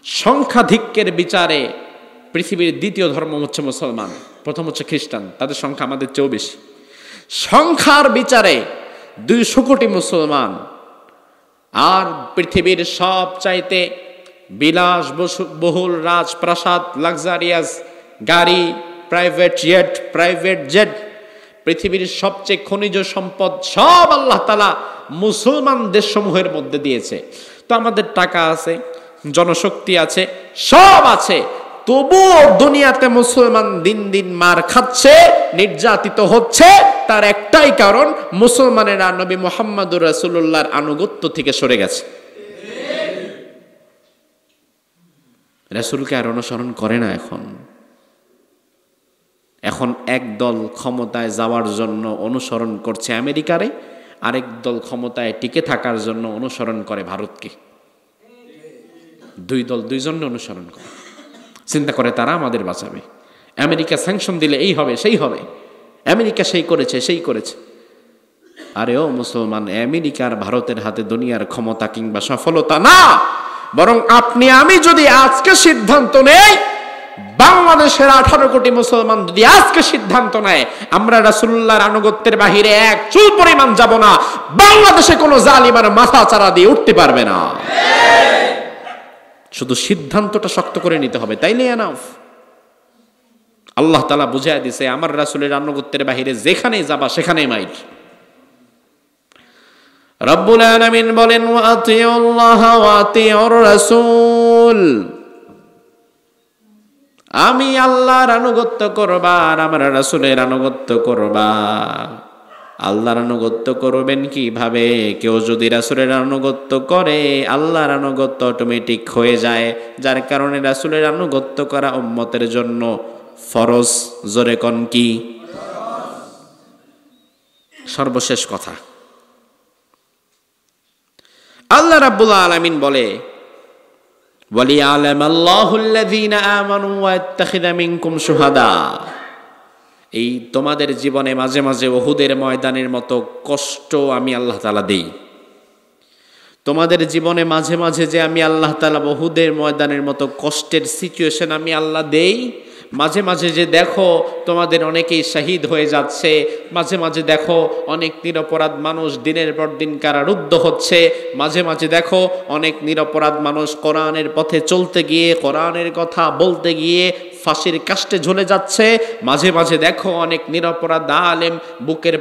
সংখ্যাধিক্যের বিচারে পৃথিবীর দ্বিতীয় ধর্ম হচ্ছে মুসলমান, প্রথম হচ্ছে খ্রিস্টান, তাদের সংখ্যা আমাদের চেয়েও বেশি। সংখ্যার বিচারে 200 কোটি মুসলমান, আর পৃথিবীর সব চাইতে বিলাস বহুল রাজপ্রাসাদ, লাক্সারিয়াস গাড়ি, প্রাইভেট জেট, পৃথিবীর সবচেয়ে খনিজ সম্পদ সব আল্লাহ তাআলা মুসলমান দেশসমূহের মধ্যে দিয়েছে। তো আমাদের টাকা আছে, জনশক্তি আছে, সব আছে, তবুও দুনিয়াতে মুসলমান দিন দিন মার খাচ্ছে, নির্যাতিত হচ্ছে। তার একটাই কারণ, মুসলমানেরা নবী মুহাম্মদুর রাসূলুল্লাহর আনুগত্য থেকে সরে গেছে, রাসূলকে আর অনুসরণ করে না। এখন এক দল ক্ষমতায় যাওয়ার জন্য অনুসরণ করছে আমেরিকারে, আরেক দল ক্ষমতায় টিকে থাকার জন্য অনুসরণ করে ভারতকে। দুই দল দুইজন্য অনুসরণ করে, চিন্তা করে তারা আমাদের বাঁচাবে। আমেরিকা স্যাংশন দিলে এই হবে সেই হবে, আমেরিকা সেই করেছে। আরে ও মুসলমান, আমেরিকার ভারতের হাতে দুনিয়ার ক্ষমতা কিংবা সফলতা না, বরং আপনি আমি যদি আজকে সিদ্ধান্ত নেই, বাংলাদেশের 18 কোটি মুসলমান যদি আজকে সিদ্ধান্ত নেয় আমরা রাসূলুল্লাহর আনুগত্যের বাহিরে এক চুল পরিমাণ যাব না, বাংলাদেশে কোনো জালিম আর মাথা চারা দিয়ে উঠতে পারবে না। শুধু সিদ্ধান্তটা শক্ত করে নিতে হবে, তাইলে এনাফ। আল্লাহ তাআলা বুঝায় দিছে, আমার রাসূলের আনুগত্যের বাহিরে যেখানেই যাবা সেখানেই মাইর। রব্বুল আলামিন বলেন, ওয়া আতিউল্লাহ ওয়া আতিউর রাসূল, আমি আল্লাহর আনুগত্য করবা আর আমার রাসূলের আনুগত্য করবা। আল্লাহর আনুগত্য করবেন কিভাবে? কেউ যদি রাসূলের আনুগত্য করে, আল্লাহর আনুগত্য অটোমেটিক হয়ে যায়, যার কারণে রাসূলের আনুগত্য করা উম্মতের জন্য ফরজ। জোরে কোন কি? সর্বশেষ কথা, আল্লাহ রাব্বুল আলামিন বলে, ওয়ালিয়ালামাল্লাহুল্লাযীনা আমানু ওয়া ইয়াত্তাখিযা মিনকুম শুহাদা। এই তোমাদের জীবনে মাঝে মাঝে উহুদের ময়দানের মতো কষ্ট আমি আল্লাহ তাআলা দেই। তোমাদের জীবনে মাঝে মাঝে যে আমি আল্লাহ তাআলা উহুদের ময়দানের মতো কষ্টের সিচুয়েশন আমি আল্লাহ দেই, মাঝে মাঝে যে দেখো তোমাদের অনেকেই শহীদ হয়ে যাচ্ছে, মাঝে মাঝে দেখো অনেক নিরপরাধ মানুষ দিনের পর দিন কারারুদ্ধ হচ্ছে, মাঝে মাঝে দেখো অনেক নিরপরাধ মানুষ কোরআনের পথে চলতে গিয়ে, কোরআনের কথা বলতে গিয়ে ফাঁসির কাস্টে ঝুলে যাচ্ছে, মাঝে মাঝে দেখো অনেক নিরপরাধ আলেম বুকের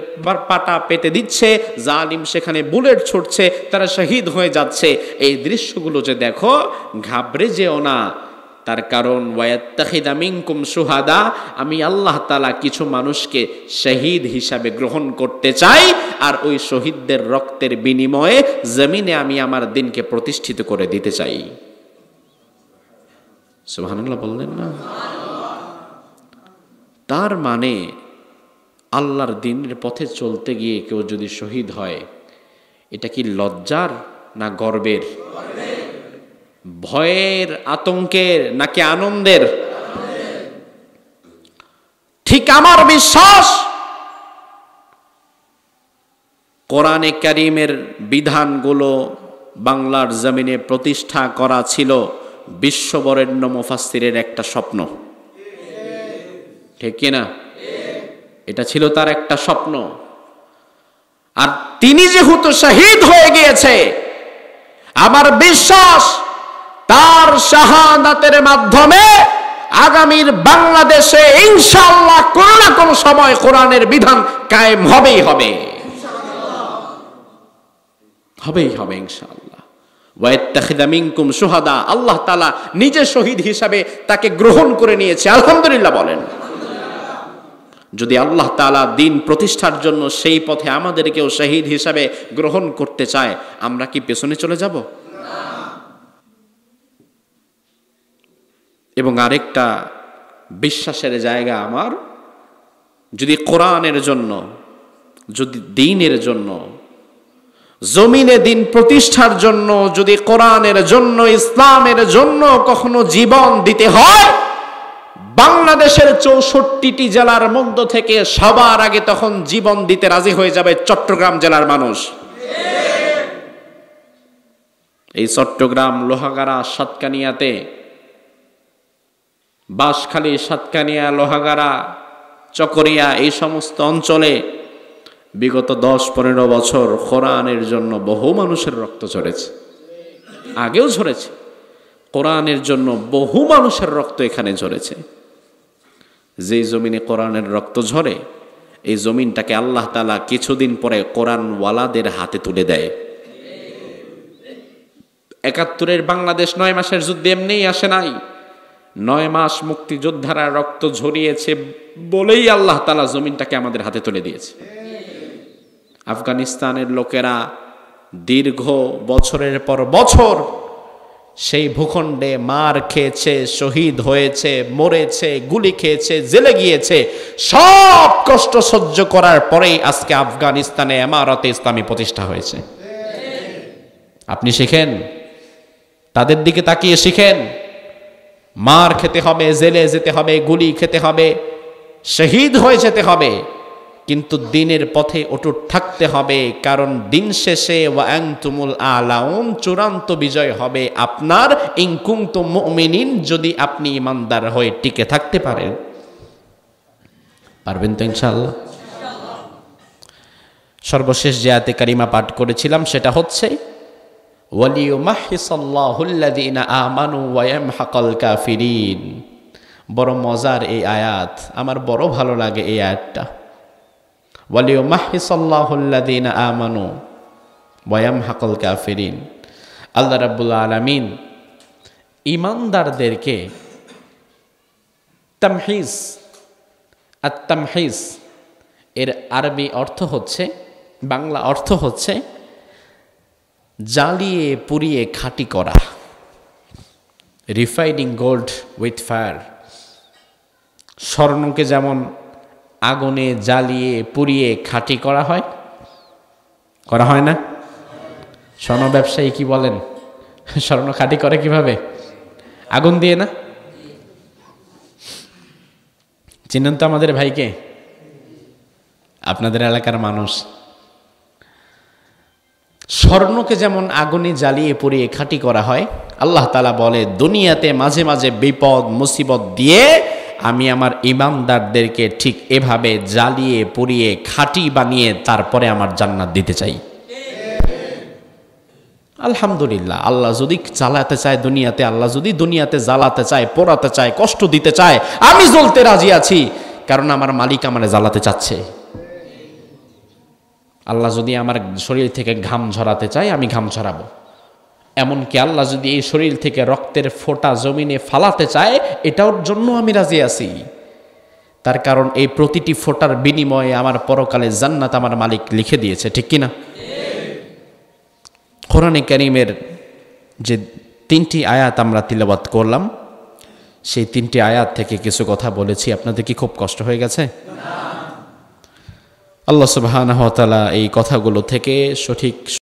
পাটা পেতে দিচ্ছে, জালিম সেখানে বুলেট ছুটছে, তারা শহীদ হয়ে যাচ্ছে। এই দৃশ্যগুলো যে দেখো, ঘাবড়ে যেও না। তার কারণ ওয়ায়াত্তাখিদা মিনকুম শুহাদা, আমি আল্লাহ তাআলা কিছু মানুষকে শহীদ হিসাবে গ্রহণ করতে চাই, আর ওই শহীদদের রক্তের বিনিময়ে জমিনে আমি আমার দিনকে প্রতিষ্ঠিত করে দিতে চাই। সুবহানাল্লাহ বললেন না? তার মানে আল্লাহর দ্বীনের পথে চলতে গিয়ে কেউ যদি শহীদ হয়, এটা কি লজ্জার না গর্বের? ভয়ের, আতঙ্কের নাকি আনন্দের? ঠিক আমার বিশ্বাস, কোরআনে কারীমের বিধানগুলো বাংলার জমিনে প্রতিষ্ঠা করা ছিল বিশ্ববরেণ্য মুফাসসিরের একটা স্বপ্ন, ঠিক কিনা? এটা ছিল তার একটা স্বপ্ন। আর তিনি যেহেতু শহীদ হয়ে গিয়েছে, আমার বিশ্বাস তার শাহাদাতের মাধ্যমে আগামীর বাংলাদেশে ইনশাআল্লাহ কোন না কোন সময় কোরআনের বিধান কায়েম হবেই হবে, হবেই হবে ইনশাআল্লাহ। ওয়ায়াত্তাখিদা মিনকুম শুহাদা, আল্লাহ তাআলা নিজে শহীদ হিসাবে তাকে গ্রহণ করে নিয়েছে। আলহামদুলিল্লাহ বলেন। যদি আল্লাহ তাআলা দিন প্রতিষ্ঠার জন্য সেই পথে আমাদেরকেও শহীদ হিসাবে গ্রহণ করতে চায়, আমরা কি পেছনে চলে যাব? এবং আরেকটা বিশ্বাসের জায়গা আমার, যদি কোরআনের জন্য, যদি দ্বীনের জন্য, জমিনে দিন প্রতিষ্ঠার জন্য, যদি কোরআনের জন্য, ইসলামের জন্য কখনো জীবন দিতে হয়, বাংলাদেশের 64টি জেলার মধ্য থেকে সবার আগে তখন জীবন দিতে রাজি হয়ে যাবে চট্টগ্রাম জেলার মানুষ। এই চট্টগ্রাম, লোহাগাড়া, সাতকানিয়াতে, বাঁশখালী, সাতকানিয়া, লোহাগাড়া, চকরিয়া, এই সমস্ত অঞ্চলে বিগত 10-15 বছর কোরআনের জন্য বহু মানুষের রক্ত ঝরেছে, আগেও ঝরেছে। কোরআনের জন্য বহু মানুষের রক্ত এখানে ঝরেছে। যেই জমিনে কোরআনের রক্ত ঝরে, এই জমিনটাকে আল্লাহ তাআলা কিছুদিন পরে কোরআনওয়ালাদের হাতে তুলে দেয়। ৭১-এর বাংলাদেশ 9 মাসের যুদ্ধে এমনিই আসে নাই। 9 মাস মুক্তিযোদ্ধারা রক্ত ঝরিয়েছে বলেই আল্লাহ তাআলা জমিনটাকে আমাদের হাতে তুলে দিয়েছে। আফগানিস্তানের লোকেরা দীর্ঘ বছরের পর বছর সেই ভূখণ্ডে মার খেয়েছে, শহীদ হয়েছে, মরেছে, গুলি খেয়েছে, জেলে গিয়েছে। সব কষ্ট সহ্য করার পরেই আজকে আফগানিস্তানে ইমারতে ইসলামী প্রতিষ্ঠা হয়েছে। আপনি শিখেন, তাদের দিকে তাকিয়ে শিখেন। মার খেতে হবে, জেলে যেতে হবে, গুলি খেতে হবে, শহীদ হয়ে যেতে হবে, কিন্তু দ্বীনের পথে অটুট থাকতে হবে। কারণ দিন শেষে ওয়া আনতুমুল আলাউন, চূড়ান্ত বিজয় হবে আপনার, ইন কুনতুম মুমিনিন, যদি আপনি ইমানদার হয়ে টিকে থাকতে পারেন। পারবেন তো ইনশাআল্লাহ? সর্বশেষ যে আয়াতে কারিমা পাঠ করেছিলাম সেটা হচ্ছে ওয়ালিয়ুমাহহিসাল্লাহুল্লাযীনা আমানু ওয়া ইয়ামহাকাল কাফিরিন। বড় মজার এই আয়াত, আমার বড় ভালো লাগে এই আয়াতটা। ওয়ালিয়ুমাহহিসাল্লাহুল্লাযীনা আমানু ওয়া ইয়ামহাকাল কাফিরিন। আল্লাহ রাব্বুল আলামিন ঈমানদারদেরকে তামহিজ, আত-তামহিজ এর আরবি অর্থ হচ্ছে, বাংলা অর্থ হচ্ছে জ্বালিয়ে পুড়িয়ে খাঁটি করা। Refining gold with fire. স্বর্ণকে যেমন আগুনে জ্বালিয়ে পুড়িয়ে খাঁটি করা হয়, করা হয় না? স্বর্ণ ব্যবসায়ী কি বলেন, স্বর্ণ খাঁটি করে কিভাবে? আগুন দিয়ে না? চিনেন তো আমাদের ভাইকে, আপনাদের এলাকার মানুষ। স্বর্ণকে যেমন আগুনে জ্বালিয়ে পুড়িয়ে খাঁটি করা হয়, আল্লাহ তাআলা বলে দুনিয়াতে মাঝে মাঝে বিপদ মুসিবত দিয়ে আমি আমার ঈমানদারদেরকে ঠিক এভাবে জ্বালিয়ে পুড়িয়ে খাঁটি বানিয়ে তারপরে আমার জান্নাত দিতে চাই। আলহামদুলিল্লাহ, আল্লাহ যদি জ্বালাতে চায় দুনিয়াতে, আল্লাহ যদি দুনিয়াতে জ্বালাতে চায়, পোড়াতে চায়, কষ্ট দিতে চায়, আমি জ্বলতে রাজি আছি, কারণ আমার মালিক আমারে জ্বালাতে চাচ্ছে। আল্লাহ যদি আমার শরীর থেকে ঘাম ঝরাতে চায়, আমি ঘাম ঝরাবো। এমনকি আল্লাহ যদি এই শরীর থেকে রক্তের ফোঁটা জমিনে ফালাতে চায়, এটার জন্য আমি রাজি আছি। তার কারণ এই প্রতিটি ফোঁটার বিনিময়ে আমার পরকালে জান্নাত আমার মালিক লিখে দিয়েছে, ঠিক কিনা? কোরআনে কারীমের যে 3টি আয়াত আমরা তিলাওয়াত করলাম, সেই 3টি আয়াত থেকে কিছু কথা বলেছি। আপনাদের কি খুব কষ্ট হয়ে গেছে? আল্লাহ সুবহানাহু ওয়া তাআলা এই কথাগুলো থেকে সঠিক